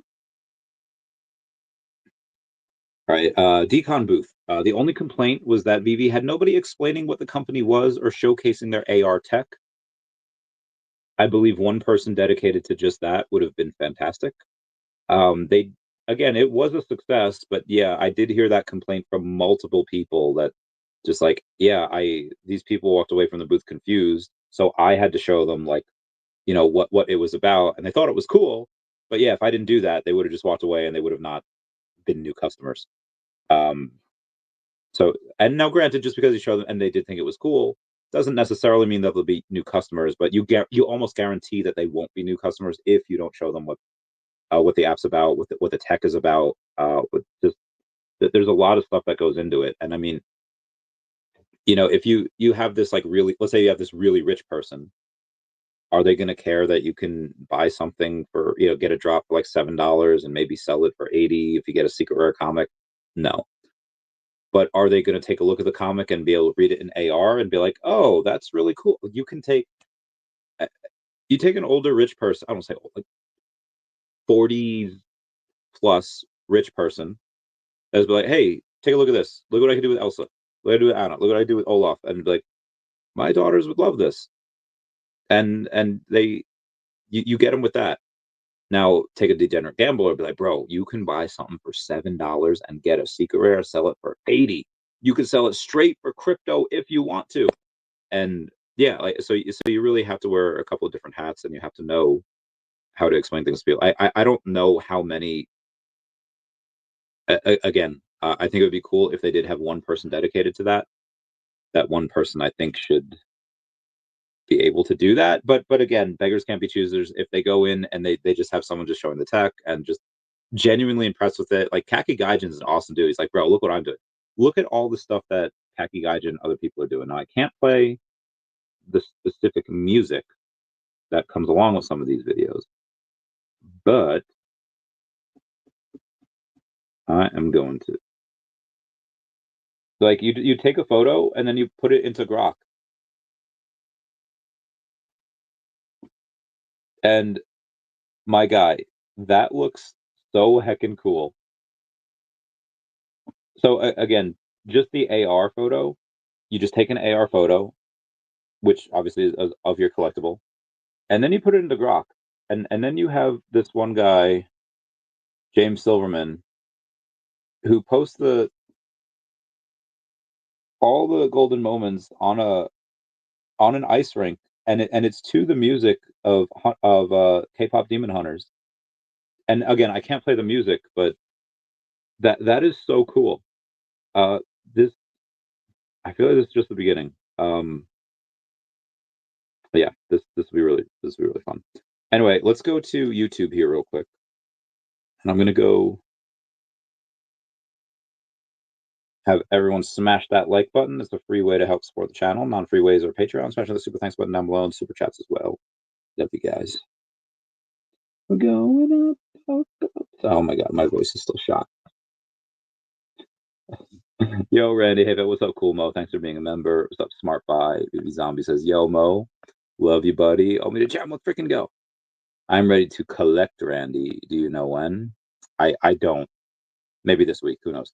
All right, Dcon booth. The only complaint was that VeVe had nobody explaining what the company was or showcasing their AR tech. I believe one person dedicated to just that would have been fantastic. They again, it was a success, but yeah, I did hear that complaint from multiple people that just like, yeah, these people walked away from the booth confused, so I had to show them like, what it was about, and they thought it was cool. But yeah, if I didn't do that, they would have just walked away and they would have not been new customers. Um, so, and now granted, just because you show them and they did think it was cool, doesn't necessarily mean that they'll be new customers, but you almost guarantee that they won't be new customers if you don't show them what the app's about, what the tech is about. With just there's a lot of stuff that goes into it, and I mean, if you have this like really, let's say you have this really rich person, are they going to care that you can buy something for get a drop for like $7 and maybe sell it for 80 if you get a secret rare comic? No. But are they going to take a look at the comic and be able to read it in AR and be like, oh, that's really cool? You take an older rich person, I don't say old, like 40 plus rich person, that's be like, hey, take a look at this. Look what I can do with Elsa. Look what I do with Anna. Look what I do with Olaf. And be like, my daughters would love this. And you get them with that. Now take a degenerate gambler, be like, bro, you can buy something for $7 and get a secret rare, sell it for 80. You can sell it straight for crypto if you want to. And yeah, like so you really have to wear a couple of different hats, and you have to know how to explain things to people. I don't know how many. Again, I think it would be cool if they did have one person dedicated to that. That one person, I think, should be able to do that. But again, beggars can't be choosers. If they go in and they just have someone just showing the tech and just genuinely impressed with it, like Kaki Gaijin is an awesome dude. He's like, bro, look what I'm doing. Look at all the stuff that Kaki Gaijin and other people are doing. Now I can't play the specific music that comes along with some of these videos, but I am going to like you take a photo and then you put it into Grok. And my guy, that looks so heckin' cool. So again, just the AR photo, you just take an AR photo, which obviously is of your collectible, and then you put it into Grok, and then you have this one guy, James Silverman, who posts all the golden moments on an ice rink, and it's to the music of K-pop Demon Hunters. And again, I can't play the music, but that is so cool. This I feel like this is just the beginning. But yeah, this will be really fun. Anyway, let's go to YouTube here real quick, and I'm gonna go have everyone smash that like button. It's a free way to help support the channel. Non-free ways are Patreon. Smash the super thanks button down below and super chats as well. Love you guys. We're going up. Oh my god, my voice is still shot. Yo, Randy, hey, what's up, Cool Mo? Thanks for being a member. What's up, Smart Buy? Baby Zombie says, yo, Mo, love you, buddy. Oh, me to jam, let's freaking go. I'm ready to collect, Randy. Do you know when? I don't. Maybe this week. Who knows?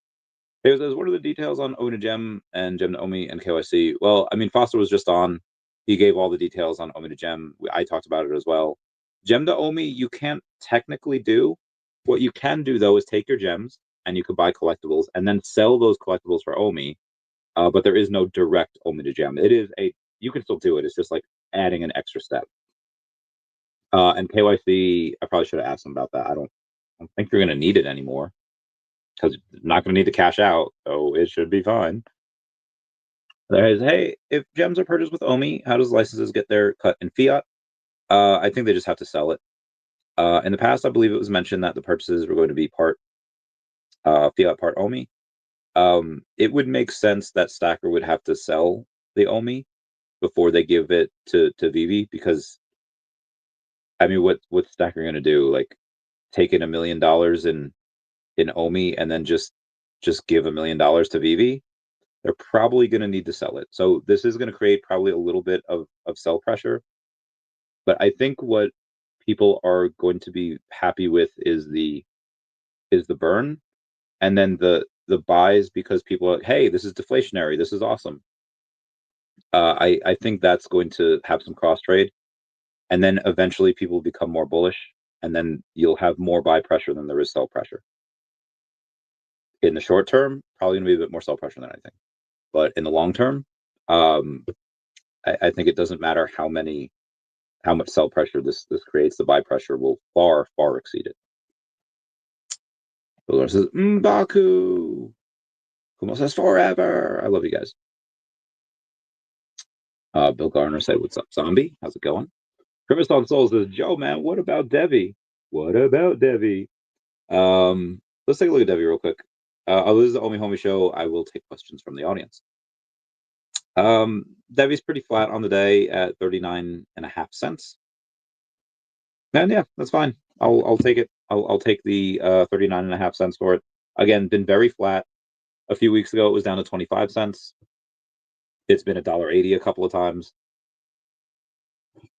Hey, what are the details on Omi to Gem and Gem to Omi and KYC? Well, I mean, Foster was just on. He gave all the details on Omi to Gem. I talked about it as well. Gem to Omi, you can't technically do. What you can do, though, is take your gems and you could buy collectibles and then sell those collectibles for OMI. But there is no direct OMI to gem. It is you can still do it. It's just like adding an extra step. And KYC, I probably should have asked them about that. I don't think you're going to need it anymore because you're not going to need to cash out, so it should be fine. There is, hey, if gems are purchased with OMI, how does licenses get their cut in fiat? I think they just have to sell it. In the past, I believe it was mentioned that the purchases were going to be part fiat, part OMI. It would make sense that Stacker would have to sell the OMI before they give it to VeVe, because I mean, what's Stacker going to do? Like, take in $1 million in OMI and then just give $1 million to VeVe? They're probably going to need to sell it. So this is going to create probably a little bit of sell pressure. But I think what people are going to be happy with is the burn, and then the buys, because people are like, hey, this is deflationary, this is awesome. I think that's going to have some cross trade, and then eventually people will become more bullish, and then you'll have more buy pressure than there is sell pressure. In the short term, probably going to be a bit more sell pressure than I think, but in the long term, I think it doesn't matter how much sell pressure this creates. The buy pressure will far exceed it. Bill says, Mbaku, como says forever. I love you guys. Bill Garner said, what's up, zombie? How's it going? Primiston Soul says, Joe, man, what about DEVVE? What about DEVVE? Let's take a look at DEVVE real quick. This is the Omi Homie show. I will take questions from the audience. DEVVE's pretty flat on the day at 39.5 cents. And yeah, that's fine. I'll take it. I'll take the 39.5 cents for it. Again, been very flat. A few weeks ago, it was down to 25 cents. It's been $1.80 a couple of times.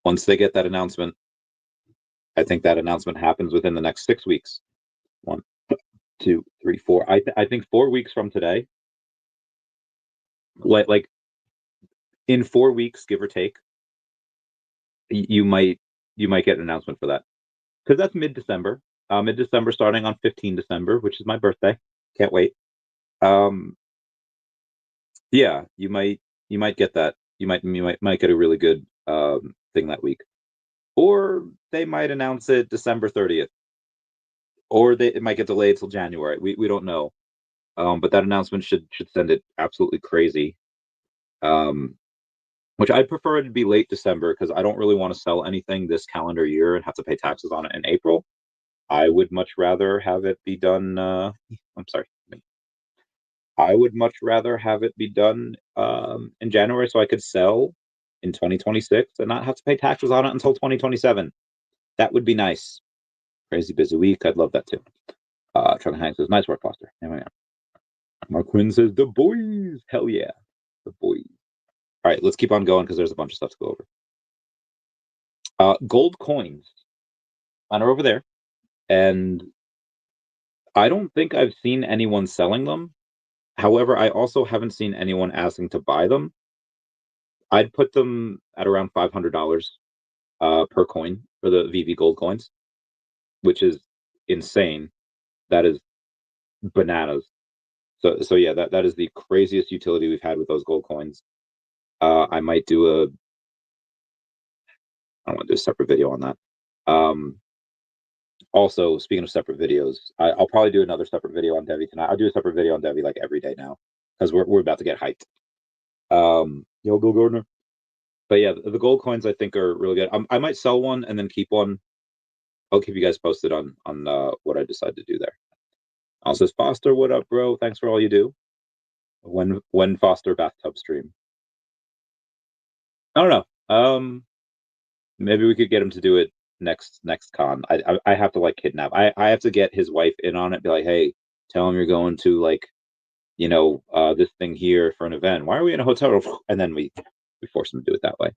Once they get that announcement, I think that announcement happens within the next 6 weeks. 1, 2, 3, 4. I think 4 weeks from today. Like in 4 weeks, give or take, you might get an announcement for that, because that's mid-December. Mid-December, starting on 15 December, which is my birthday. Can't wait. Yeah, you might get that. You might get a really good thing that week, or they might announce it December 30th, or it might get delayed till January. We don't know, but that announcement should send it absolutely crazy. Which I'd prefer it to be late December, because I don't really want to sell anything this calendar year and have to pay taxes on it in April. I would much rather have it be done. I'm sorry. I would much rather have it be done in January, so I could sell in 2026 and not have to pay taxes on it until 2027. That would be nice. Crazy busy week. I'd love that too. Trevor Hanks says, nice work, Foster. Anyway, Mark Quinn says, the boys. Hell yeah. The boys. All right, let's keep on going, because there's a bunch of stuff to go over. Gold coins. Mine are over there. And I don't think I've seen anyone selling them. However, I also haven't seen anyone asking to buy them. I'd put them at around $500 per coin for the VeVe gold coins, which is insane. That is bananas. So yeah, that is the craziest utility we've had with those gold coins. I might do I don't want to do a separate video on that. Also, speaking of separate videos, I'll probably do another separate video on DEVVE tonight. I'll do a separate video on DEVVE like every day now, because we're about to get hyped. Yo, Bill Gardner. But yeah, the gold coins I think are really good. I might sell one and then keep one. I'll keep you guys posted on what I decide to do there. Also says, Foster, what up, bro? Thanks for all you do. When Foster bathtub stream. I don't know. Maybe we could get him to do it next con. I have to like kidnap. I have to get his wife in on it. Be like, hey, tell him you're going to like, this thing here for an event. Why are we in a hotel room? And then we force him to do it that way.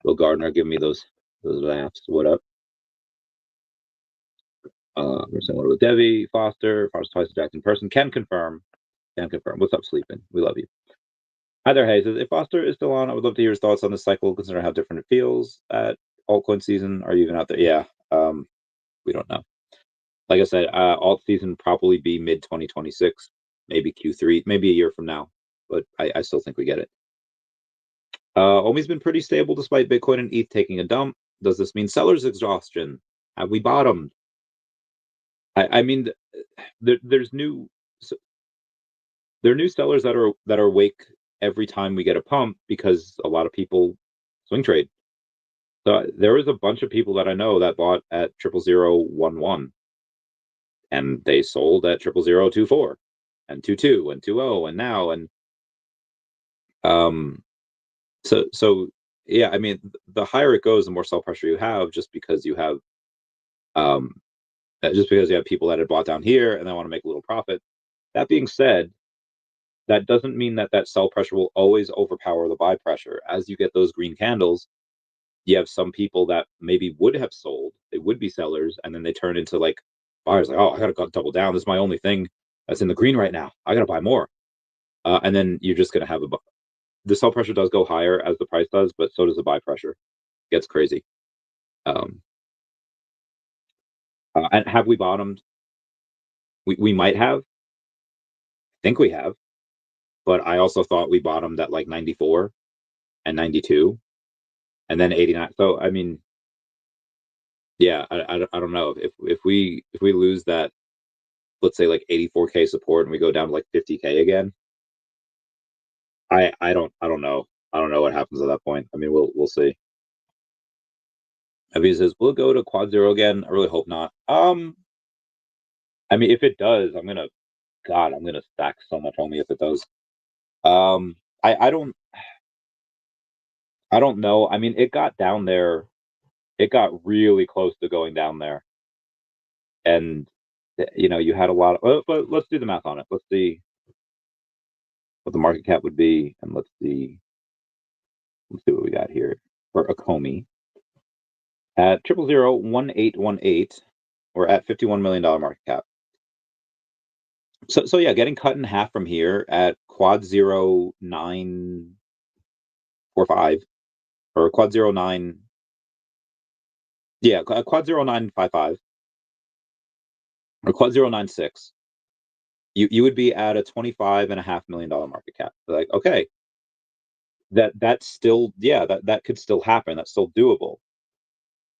Will Gardner give me those laughs? What up? We're saying what with DEVVE, Foster twice a Jackson person. Can confirm. What's up, sleeping? We love you. Hi there, Hayes. If Foster is still on, I would love to hear his thoughts on this cycle, considering how different it feels at altcoin season. Are you even out there? Yeah. We don't know. like I said, alt season probably be mid 2026, maybe Q3, maybe a year from now. But I still think we get it. OMI's been pretty stable despite Bitcoin and ETH taking a dump. Does this mean sellers exhaustion? Have we bottomed? I mean, there's new there are new sellers that are awake every time we get a pump because a lot of people swing trade. So there is a bunch of people that I know that bought at 00011 and they sold at 00024 and 22 and 20 and now so yeah, I mean, the higher it goes, the more sell pressure you have, just because you have people that had bought down here and they want to make a little profit. That being said, that doesn't mean that sell pressure will always overpower the buy pressure. As you get those green candles, you have some people that maybe would have sold, they would be sellers, and then they turn into like buyers, like, oh, I gotta double down. This is my only thing that's in the green right now. I gotta buy more. And then you're just gonna have the sell pressure does go higher as the price does, but so does the buy pressure. It gets crazy. And have we bottomed? We might have. I think we have. But I also thought we bottomed at like 94 and 92 and then 89. So I mean, yeah, I don't know if we lose that, let's say like 84K support and we go down to like 50K again. I don't know. I don't know what happens at that point. I mean, we'll see. Avi says we'll go to quad zero again. I really hope not. I mean, if it does, I'm gonna stack so much on me if it does. I don't know. I mean, it got down there. It got really close to going down there, and you had a lot of. But let's do the math on it. Let's see what the market cap would be, and let's see what we got here for a Comey at 0001818. We're at $51 million market cap. So yeah, getting cut in half from here at quad 0945 or quad 09. Yeah, quad 0955 or quad 096. You would be at a $25.5 million market cap. Like, okay, that's still, yeah, that could still happen. That's still doable.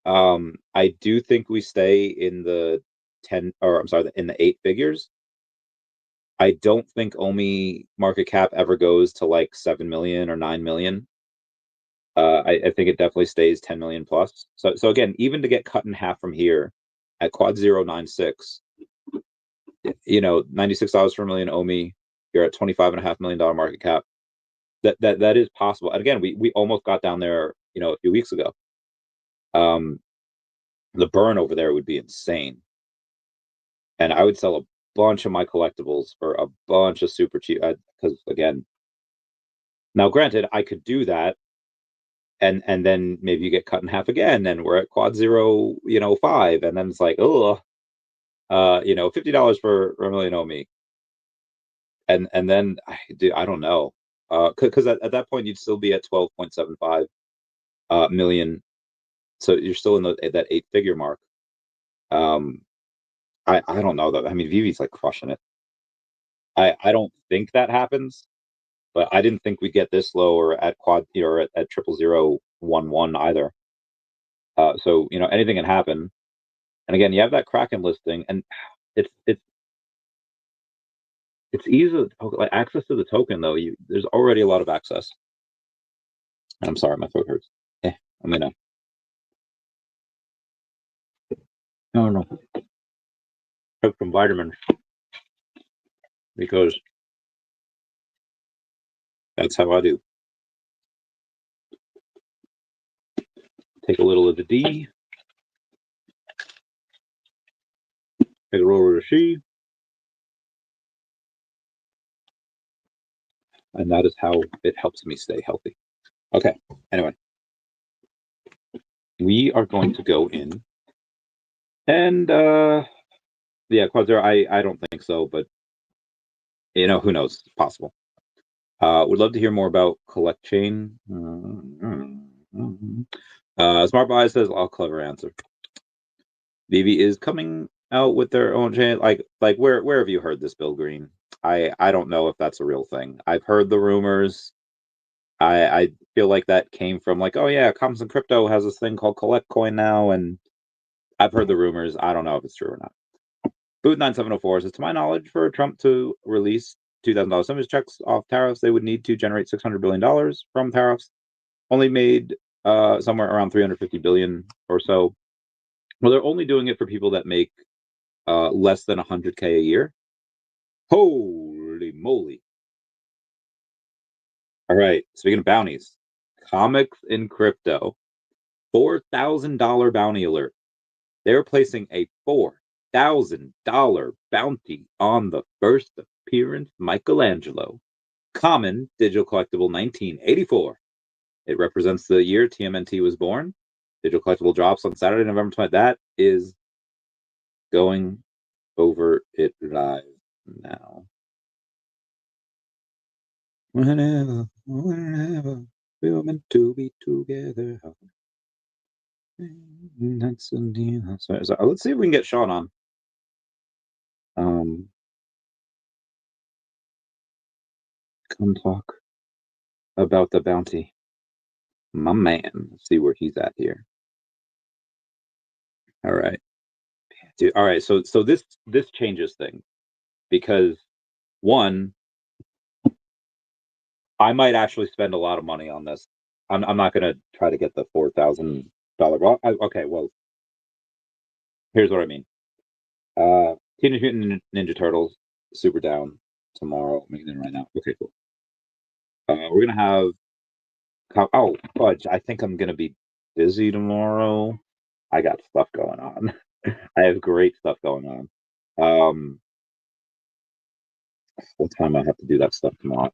I do think we stay in the 10, or I'm sorry, in the 8 figures. I don't think OMI market cap ever goes to like 7 million or 9 million. I think it definitely stays 10 million plus. So again, even to get cut in half from here at quad 096, $96 per million OMI, you're at $25.5 million market cap. That is possible. And again, we almost got down there, a few weeks ago. The burn over there would be insane. And I would sell a bunch of my collectibles for a bunch of super cheap, because again, now granted, I could do that and then maybe you get cut in half again and we're at quad 0, 5, and then it's like, oh, $50 for a million OMI. And then I don't know. Because at that point you'd still be at 12.75 million. So you're still in that 8-figure mark. I don't know though. I mean, VeVe's like crushing it. I don't think that happens, but I didn't think we'd get this low or at quad or at 00011 either. So anything can happen. And again, you have that Kraken listing, and it's easy, like access to the token though. There's already a lot of access. And I'm sorry, my throat hurts. I'm gonna. No. Took some vitamins because that's how I do. Take a little of the D. Take a little of the C. And that is how it helps me stay healthy. Okay, anyway. We are going to go in. And yeah, quad zero, I don't think so, but who knows? It's possible. Would love to hear more about collect chain. Smart Buy says, clever answer. VeVe is coming out with their own chain? Like where have you heard this, Bill Green? I don't know if that's a real thing. I've heard the rumors. I feel like that came from like, oh yeah, Commons and Crypto has this thing called Collect Coin now, and I've heard the rumors. I don't know if it's true or not. Boot 9704 says, to my knowledge, for Trump to release $2,000 stimulus checks off tariffs, they would need to generate $600 billion from tariffs. Only made somewhere around 350 billion or so. Well, they're only doing it for people that make less than 100K a year. Holy moly. All right, speaking of bounties, comics in crypto, $4,000 bounty alert. They're placing a $4,000 bounty on the first appearance Michelangelo. Common digital collectible 1984. It represents the year TMNT was born. Digital collectible drops on Saturday, November 20th. That is going over it live now. Whenever we were meant to be together. That's a deal. So let's see if we can get Sean on. Come talk about the bounty. My man. Let's see where he's at here. All right. Dude, all right. So this changes things because one, I might actually spend a lot of money on this. I'm not gonna try to get the $4,000. Well, okay, well, here's what I mean. Teenage Mutant Ninja Turtles, super down tomorrow. I'm making it right now. Okay, cool. We're gonna have. Oh, fudge! I think I'm gonna be busy tomorrow. I got stuff going on. I have great stuff going on. What time I have to do that stuff tomorrow?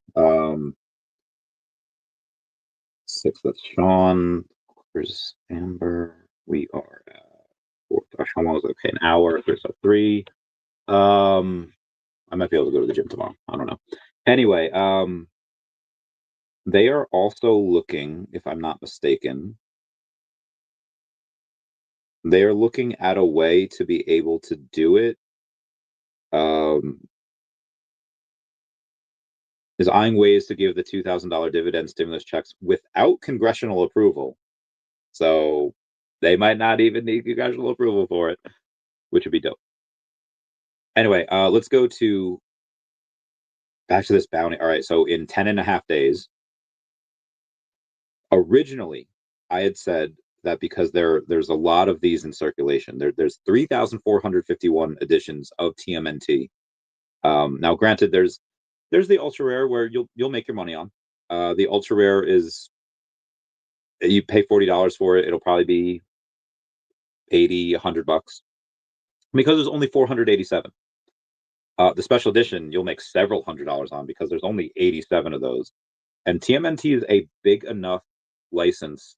6. That's Sean. There's Amber. We are at 4. How long is it? Okay, an hour. There's a 3. I might be able to go to the gym tomorrow. I don't know. Anyway, they are also looking, if I'm not mistaken, they are looking at a way to be able to do it. Is eyeing ways to give the $2,000 dividend stimulus checks without congressional approval. So they might not even need congressional approval for it, which would be dope. Anyway, let's go back to this bounty. All right, so in 10 and a half days, originally I had said that because there's a lot of these in circulation. There's 3,451 editions of TMNT. Now, granted, there's the ultra rare where you'll make your money on. The ultra rare is you pay $40 for it. It'll probably be 80, $100 because there's only 487. The special edition you'll make several $100s on because there's only 87 of those, and TMNT is a big enough license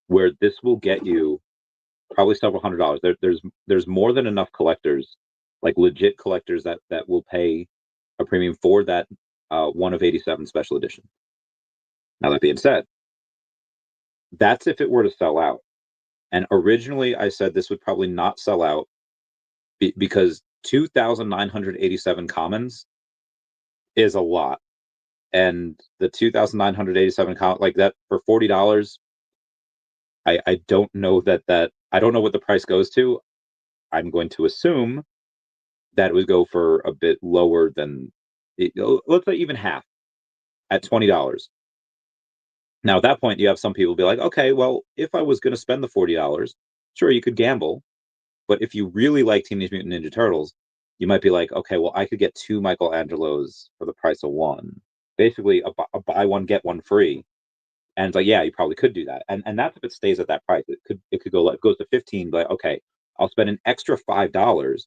where this will get you probably several $100s. There's more than enough collectors, like legit collectors that will pay a premium for that 1 of 87 special edition. Now, that being said, that's if it were to sell out. And originally I said this would probably not sell out because 2,987 commons is a lot. And the 2,987 like that for $40, I don't know that I don't know what the price goes to. I'm going to assume that it would go for a bit lower than let's say even half at $20. Now at that point you have some people be like, okay, well, if I was going to spend the $40, sure, you could gamble. But if you really like Teenage Mutant Ninja Turtles, you might be like, okay, well, I could get 2 Michelangelos for the price of 1. Basically, a buy one get one free. And it's like, yeah, you probably could do that. And that's if it stays at that price. It could go like goes to 15. But okay, I'll spend an extra $5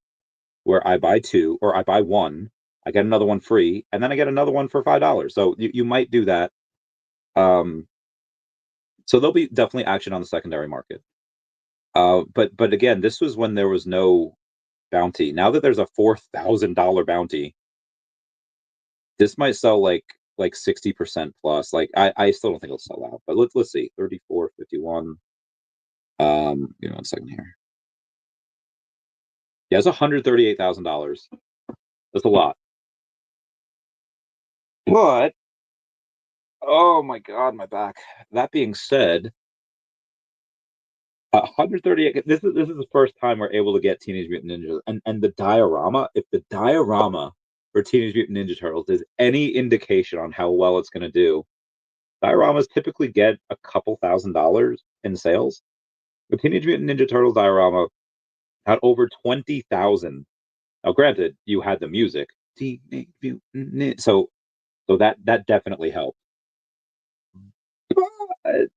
where I buy 2 or I buy 1, I get another one free, and then I get another one for $5. So you might do that. So there'll be definitely action on the secondary market. But again, this was when there was no bounty. Now that there's a $4,000 bounty, this might sell like 60% plus. Like I still don't think it'll sell out, but let's see. 34.51. 1 second here. Yeah, it's $138,000. That's a lot. But oh my god, my back. That being said, 138. This is the first time we're able to get Teenage Mutant Ninja, and the diorama. If the diorama for Teenage Mutant Ninja Turtles is any indication on how well it's going to do, dioramas typically get a couple $1,000s in sales. The Teenage Mutant Ninja Turtles diorama had over 20,000. Now, granted, you had the music, Teenage Mutant Ninja, so that definitely helped. But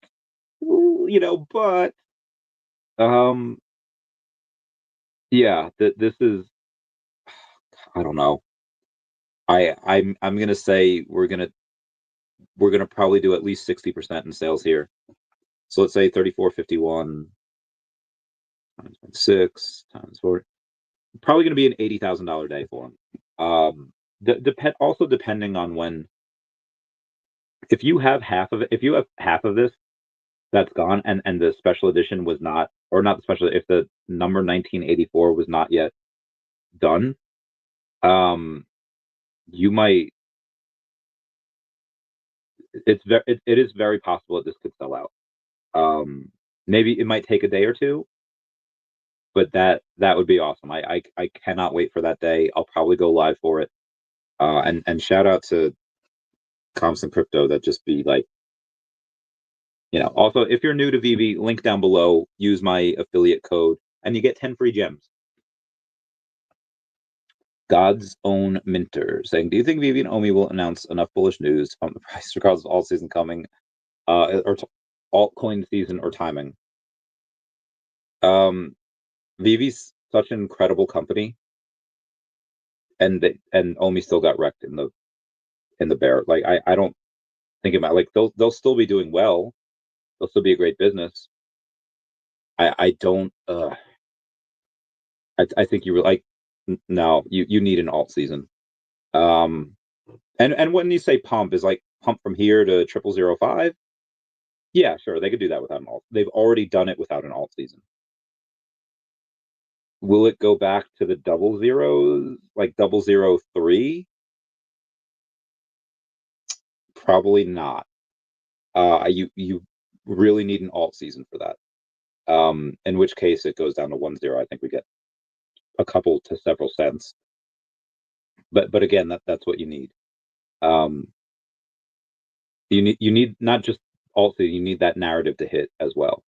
but um, yeah, this is, I don't know. I'm gonna say we're gonna probably do at least 60% in sales here. So let's say 3451 times 6 times 4. Probably gonna be an $80,000 day for them. Also depending on when, if you have half of this that's gone, and the special edition was not, or not the special, if the number 1984 was not yet done, you might, it is very possible that this could sell out. Maybe it might take a day or two, but that would be awesome. I cannot wait for that day. I'll probably go live for it. And shout out to Constant Crypto, that just be like, also, if you're new to VeVe, link down below, use my affiliate code, and you get 10 free gems. God's Own Minter saying, do you think VeVe and OMI will announce enough bullish news on the price regardless of alt season coming, or altcoin season or timing? VeVe's such an incredible company, and OMI still got wrecked in the bear. Like, I don't think about, like, they'll still be doing well. They'll still be a great business. I don't. I think you were like, no, you need an alt season. And when you say pump, is like pump from here to 0005. Yeah, sure, they could do that without an alt. They've already done it without an alt season. Will it go back to the double zeros, like 003? Probably not. You really need an alt season for that. In which case it goes down to 10. I think we get a couple to several cents. But again, that's what you need. You need not just alt season, you need that narrative to hit as well.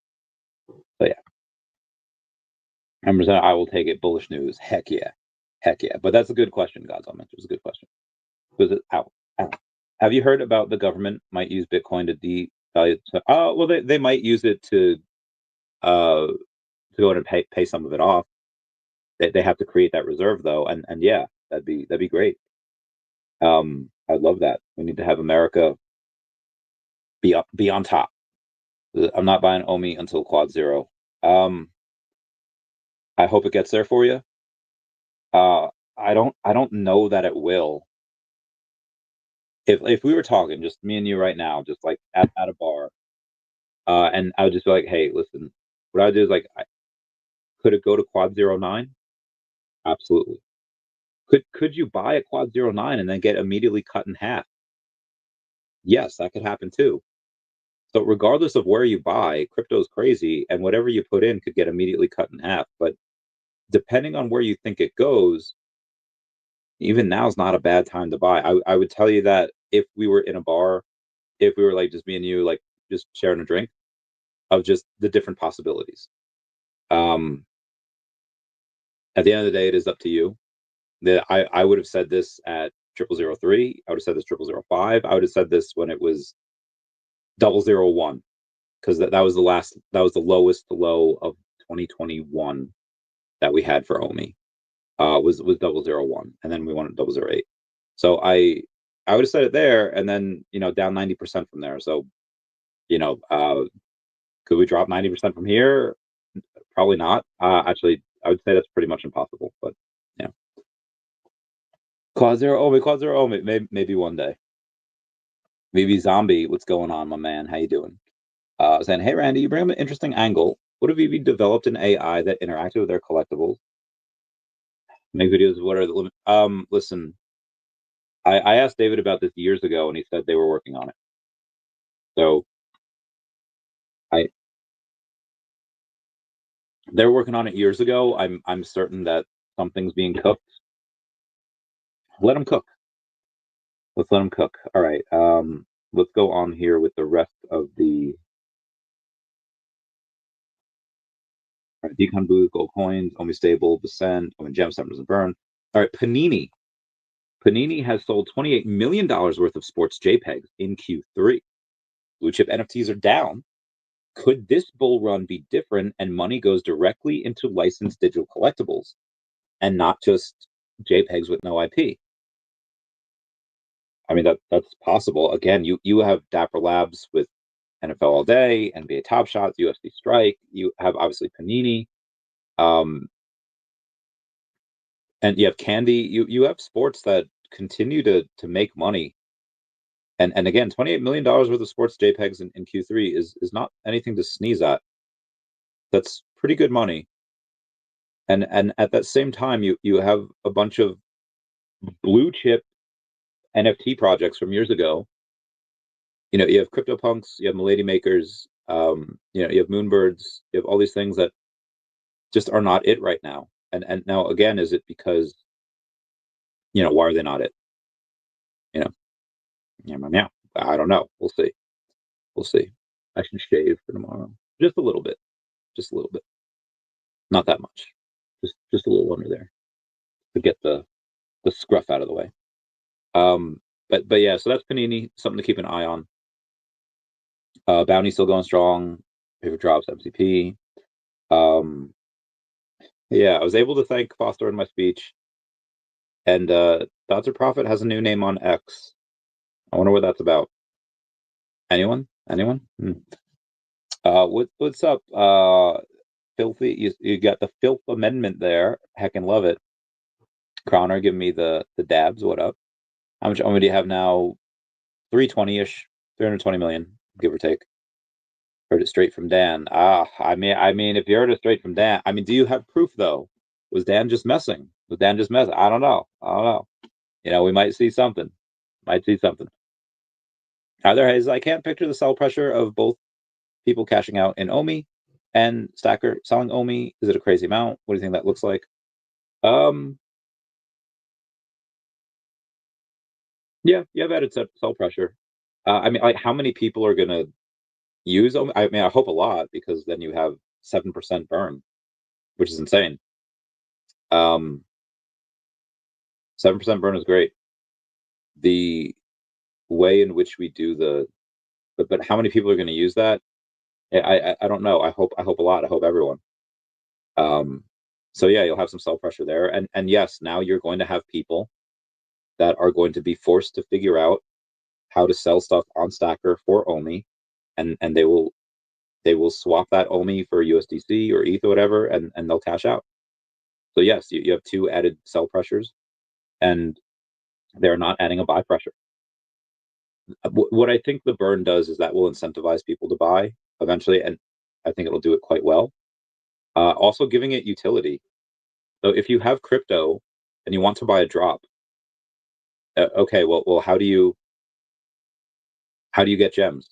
So yeah. I will take it. Bullish news. Heck yeah. But that's a good question, God's on Mentor. It's a good question. Was it ow? Have you heard about the government might use Bitcoin to devalue? Oh, well, they might use it to go in and pay some of it off. They have to create that reserve though, and yeah, that'd be great. I'd love that. We need to have America be on top. I'm not buying OMI until quad zero. I hope it gets there for you. I don't know that it will. If we were talking, just me and you right now, just like at a bar, and I would just be like, hey, listen, what I would do is like, could it go to quad 09? Absolutely. Could you buy a quad 09 and then get immediately cut in half? Yes, that could happen too. So regardless of where you buy, crypto is crazy, and whatever you put in could get immediately cut in half. But depending on where you think it goes, even now is not a bad time to buy. I would tell you that if we were in a bar, if we were like just me and you, like just sharing a drink, of just the different possibilities. At the end of the day, it is up to you. I would have said this at 0003. I would have said this 0005. I would have said this when it was 001, because that was the lowest low of 2021 that we had for OMI. Was 001, and then we went at 008. So I would have said it there, and then down 90% from there. So could we drop 90% from here? Probably not. Actually, I would say that's pretty much impossible. But yeah, quad zero OMI, maybe one day. Maybe Zombie, what's going on, my man? How you doing? Saying, hey Randy, you bring up an interesting angle. What if VeVe developed an AI that interacted with their collectibles Make videos. What are the limits? Listen, I asked David about this years ago, and he said they were working on it. So they're working on it years ago. I'm certain that something's being cooked. Let them cook. Let's let them cook. All right. Let's go on here with the rest of the Dcon booth, gold coins, OMI stable, descent, OMI gem, summers and burn. All right, Panini. Panini has sold $28 million worth of sports JPEGs in Q3. Blue chip NFTs are down. Could this bull run be different and money goes directly into licensed digital collectibles and not just JPEGs with no IP? I mean, that's possible. Again, you have Dapper Labs with NFL All Day, NBA Top Shots, UFC Strike. You have obviously Panini, and you have Candy. You have sports that continue to make money. And again, $28 million worth of sports JPEGs in Q3 is not anything to sneeze at. That's pretty good money. And at that same time, you have a bunch of blue chip NFT projects from years ago. You know, you have CryptoPunks, you have Milady Makers, you know, you have Moonbirds, you have all these things that just are not it right now. And now again, is it because, you know, why are they not it? You know, yeah, I don't know. We'll see. We'll see. I should shave for tomorrow, just a little bit, just a little bit, not that much, just a little under there to get the scruff out of the way. But yeah, so that's Panini, something to keep an eye on. Bounty still going strong. Favorite drops, MCP. Yeah, I was able to thank Foster in my speech. And Dr. Prophet has a new name on X. I wonder what that's about. Anyone? What's up? Filthy. You got the filth amendment there. Heckin' love it. Crowner giving me the dabs. What up? How much OMI do you have now? 320-ish, 320 million, give or take. Heard it straight from Dan. I mean, if you heard it straight from Dan, I mean, do you have proof though? Was Dan just messing? I don't know. You know, we might see something. Either I can't picture the sell pressure of both people cashing out in OMI and Stacker selling OMI. Is it a crazy amount? What do you think that looks like? Yeah, you have added sell pressure. I mean, like, how many people are gonna use OMI? I mean, I hope a lot, because then you have 7% burn, which is insane. 7% burn is great. The way in which we do but how many people are going to use that? I don't know. I hope a lot. I hope everyone. So yeah, you'll have some sell pressure there, and yes, now you're going to have people that are going to be forced to figure out how to sell stuff on Stacker for OMI, and they will swap that OMI for USDC or ETH or whatever, and they'll cash out. So yes, you have two added sell pressures, and they're not adding a buy pressure. What I think the burn does is that will incentivize people to buy eventually, and I think it'll do it quite well. Also giving it utility. So if you have crypto and you want to buy a drop, okay, well, how do you get gems?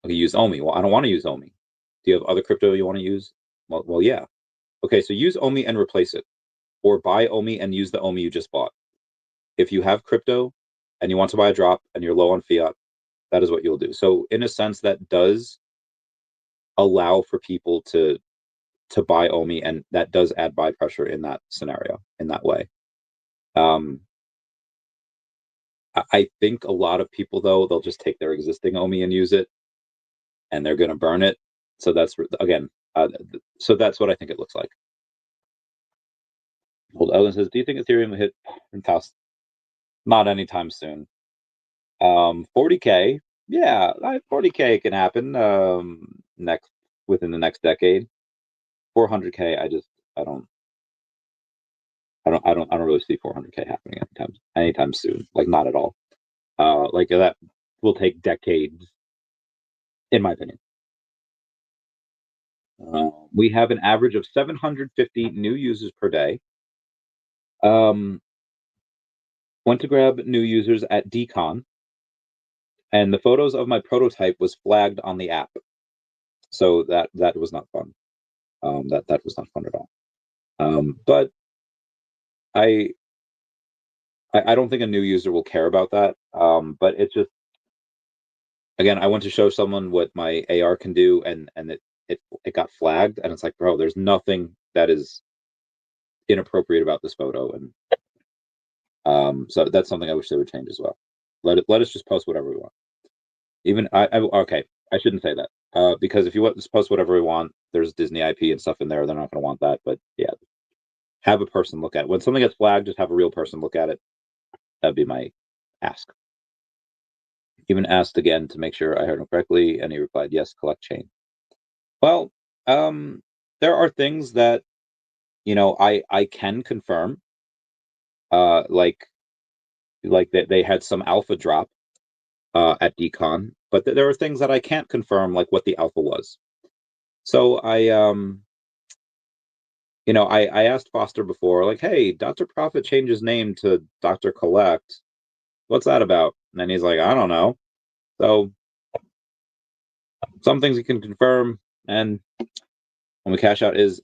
Okay, use OMI. Well, I don't want to use OMI. Do you have other crypto you want to use? Well, yeah. Okay, so use OMI and replace it, or buy OMI and use the OMI you just bought. If you have crypto and you want to buy a drop and you're low on fiat, that is what you'll do. So in a sense, that does allow for people to buy OMI, and that does add buy pressure in that scenario, in that way. I think a lot of people, though, they'll just take their existing OMI and use it, and they're going to burn it. So that's, again, so that's what I think it looks like. Old Ellen says, do you think Ethereum will hit 10,000? Not anytime soon. 40K, yeah, 40K can happen within the next decade. 400K, I don't really see 400K happening anytime soon. Like, not at all. Like, that will take decades, in my opinion. We have an average of 750 new users per day. Went to grab new users at Dcon, and the photos of my prototype was flagged on the app, so that was not fun. That was not fun at all. But I don't think a new user will care about that. But it's just, again, I want to show someone what my AR can do, and it got flagged, and it's like, bro, there's nothing that is inappropriate about this photo, and so that's something I wish they would change as well. Let us just post whatever we want. Even okay, I shouldn't say that, because if you want to post whatever we want, there's Disney IP and stuff in there. They're not going to want that. But yeah, have a person look at it. When something gets flagged, just have a real person look at it. That'd be my ask. Even asked again to make sure I heard him correctly, and he replied, "Yes, collect chain." Well, there are things that I can confirm, like that they had some alpha drop at Dcon, but there are things that I can't confirm, like what the alpha was. So I asked Foster before, like, hey, Dr. Profit changed his name to Dr. Collect. What's that about? And then he's like, I don't know. So some things you can confirm, and when we cash out is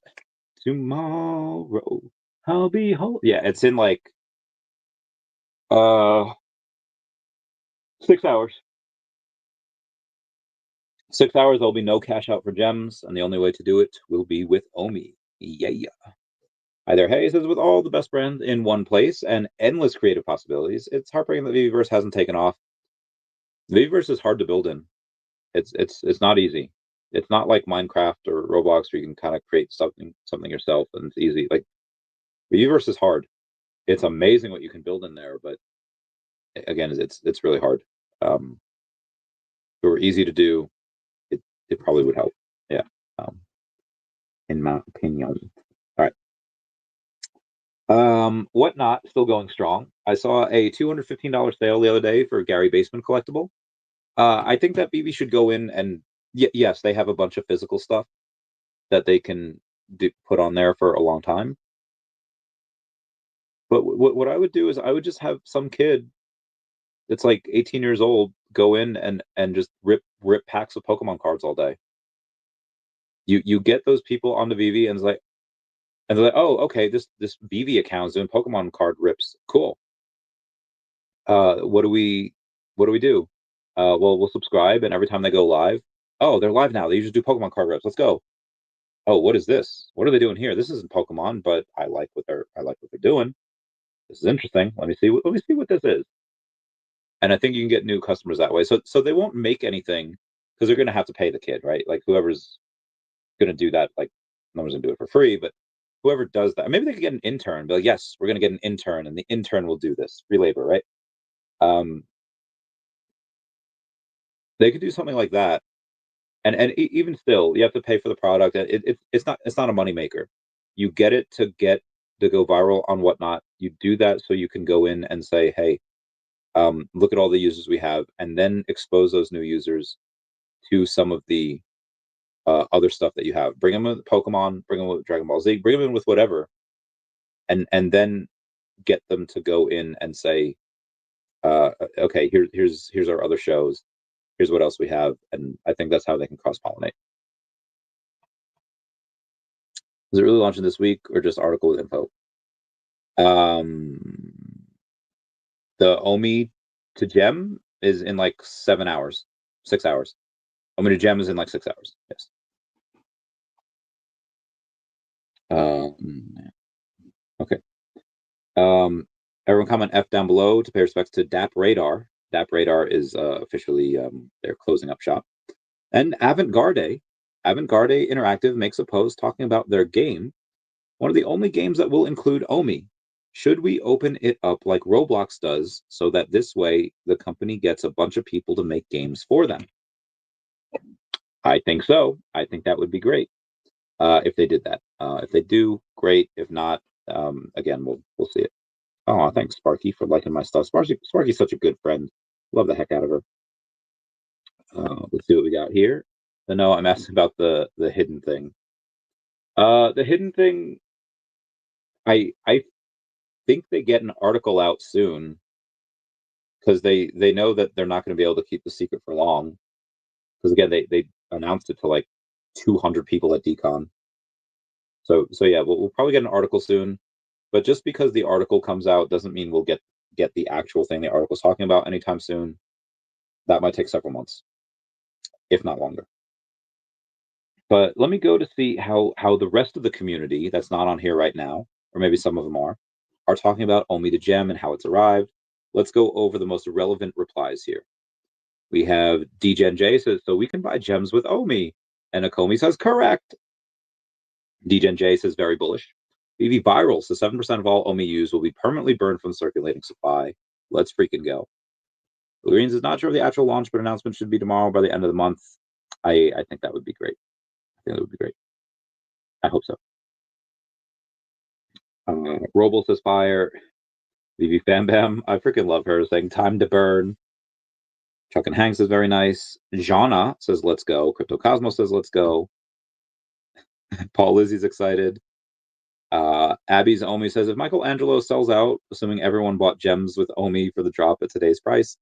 tomorrow. I'll be home. Yeah, it's in like 6 hours. 6 hours, there'll be no cash out for gems, and the only way to do it will be with OMI. Yeah. Hi there, hey, says with all the best brands in one place and endless creative possibilities, it's heartbreaking that VeVeverse hasn't taken off. VeVeverse is hard to build in. It's not easy. It's not like Minecraft or Roblox where you can kind of create something yourself and it's easy. Like VeVeverse is hard. It's amazing what you can build in there, but again, it's really hard. If it were easy to do, it probably would help. Yeah. In my opinion. All right. Whatnot still going strong. I saw a $215 sale the other day for Gary Basement collectible. I think that VeVe should go in and yes, they have a bunch of physical stuff that they can put on there for a long time. But what I would do is I would just have some kid that's like 18 years old go in and just rip packs of Pokemon cards all day. You get those people on the VeVe and they're like, oh, okay, this VeVe account is doing Pokemon card rips. Cool. What do we do? Well, we'll subscribe, and every time they go live, oh, they're live now. They usually do Pokemon card rips. Let's go. Oh, what is this? What are they doing here? This isn't Pokemon, but I like what they're doing. This is interesting. Let me see what this is. And I think you can get new customers that way. So they won't make anything because they're going to have to pay the kid, right? Like whoever's going to do that, like no one's going to do it for free, but whoever does that, maybe they could get an intern. Be like, yes, we're going to get an intern, and the intern will do this free labor, right? They could do something like that, and even still, you have to pay for the product. It's not a moneymaker. You get it to go viral on Whatnot. You do that so you can go in and say, hey, look at all the users we have, and then expose those new users to some of the other stuff that you have. Bring them with Pokemon, bring them with Dragon Ball Z, bring them in with whatever, and then get them to go in and say, okay, here's our other shows. Here's what else we have, and I think that's how they can cross-pollinate. Is it really launching this week or just article with info? The OMI to Gem is in like 7 hours, 6 hours. OMI to Gem is in like 6 hours. Yes. Okay. Everyone comment F down below to pay respects to DAP Radar. DAP Radar is officially they're closing up shop. And Avant-Garde Interactive makes a post talking about their game, one of the only games that will include OMI. Should we open it up like Roblox does so that this way the company gets a bunch of people to make games for them? I think so. I think that would be great if they did that. If they do, great. If not, again, we'll see it. Oh, thanks, Sparky, for liking my stuff. Sparky's such a good friend. Love the heck out of her. Let's see what we got here. No, I'm asking about the hidden thing. The hidden thing, I think they get an article out soon because they know that they're not going to be able to keep the secret for long. Because again, they announced it to like 200 people at Dcon. So yeah, we'll probably get an article soon. But just because the article comes out doesn't mean we'll get the actual thing the article's talking about anytime soon. That might take several months, if not longer. But let me go to see how the rest of the community that's not on here right now, or maybe some of them are talking about OMI to Gem and how it's arrived. Let's go over the most relevant replies here. We have DGen J says, so we can buy gems with OMI. And Akomi says, correct. DGen J says, very bullish. VeVe Viral says 7% of all OMI used will be permanently burned from the circulating supply. Let's freaking go. Blue Greens is not sure of the actual launch, but announcement should be tomorrow by the end of the month. I think that would be great. I think that would be great. I hope so. Roble says fire. VeVe Fam Bam, I freaking love her saying time to burn. Chuck and Hanks is very nice. Jana says let's go. Crypto Cosmos says let's go. Paul Lizzie's excited. Abby's OMI says if Michelangelo sells out, assuming everyone bought gems with OMI for the drop at today's price,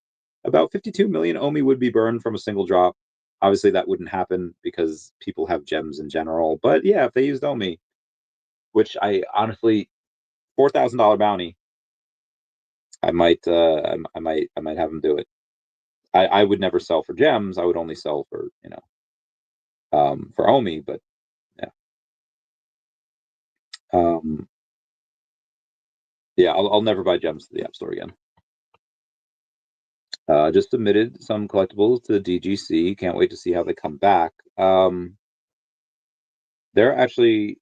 about 52 million OMI would be burned from a single drop. Obviously, that wouldn't happen because people have gems in general. But yeah, if they used OMI, which I honestly, $4,000 bounty, I might have them do it. I would never sell for gems. I would only sell for for OMI. But yeah, yeah, I'll never buy gems to the App Store again. Just submitted some collectibles to the DGC. Can't wait to see how they come back. They're actually,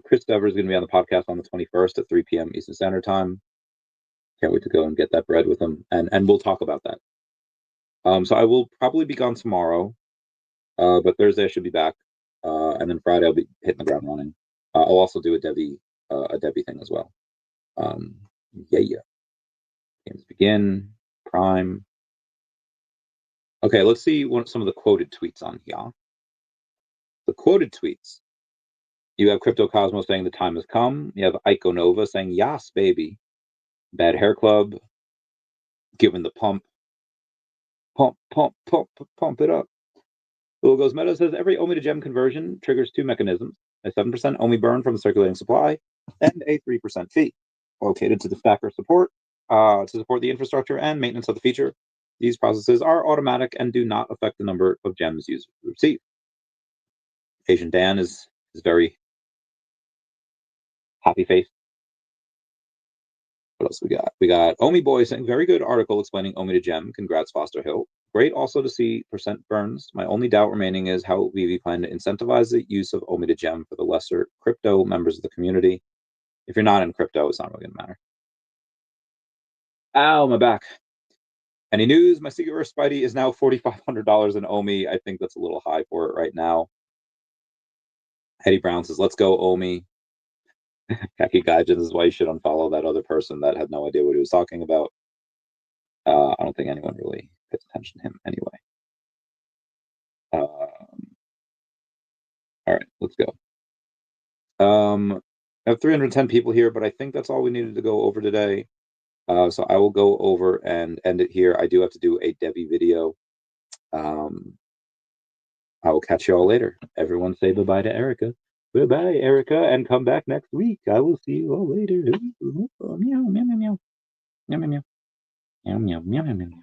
Chris Devers is going to be on the podcast on the 21st at 3 p.m. Eastern Standard Time. Can't wait to go and get that bread with him, and we'll talk about that. So I will probably be gone tomorrow, but Thursday I should be back, and then Friday I'll be hitting the ground running. I'll also do a DEVVE thing as well. Yeah. Games begin. Prime. Okay, let's see some of the quoted tweets on here. The quoted tweets. You have Crypto Cosmos saying the time has come. You have Iko Nova saying yas, baby. Bad Hair Club giving the pump it up. Lil Goes Meta says every OMI to gem conversion triggers two mechanisms: a 7% OMI burn from the circulating supply and a 3% fee, located to the stacker support to support the infrastructure and maintenance of the feature. These processes are automatic and do not affect the number of gems users receive. Asian Dan is very happy faced. What else we got? We got OMI Boy saying, very good article explaining OMI to gem. Congrats, Foster Hill. Great also to see percent burns. My only doubt remaining is how VeVe plan to incentivize the use of OMI to gem for the lesser crypto members of the community. If you're not in crypto, it's not really going to matter. Ow, my back. Any news? My Secret Rare Spidey is now $4,500 in OMI. I think that's a little high for it right now. Eddie Brown says, let's go, OMI. Kaki Gaijin is why you should unfollow that other person that had no idea what he was talking about. I don't think anyone really pays attention to him anyway. All right, let's go. I have 310 people here, but I think that's all we needed to go over today. So I will go over and end it here. I do have to do a DEVVE video. I will catch you all later. Everyone say bye-bye to Erica. Bye-bye, Erica, and come back next week. I will see you all later. Meow, meow, meow, meow. Meow, meow, meow. Meow, meow, meow, meow, meow.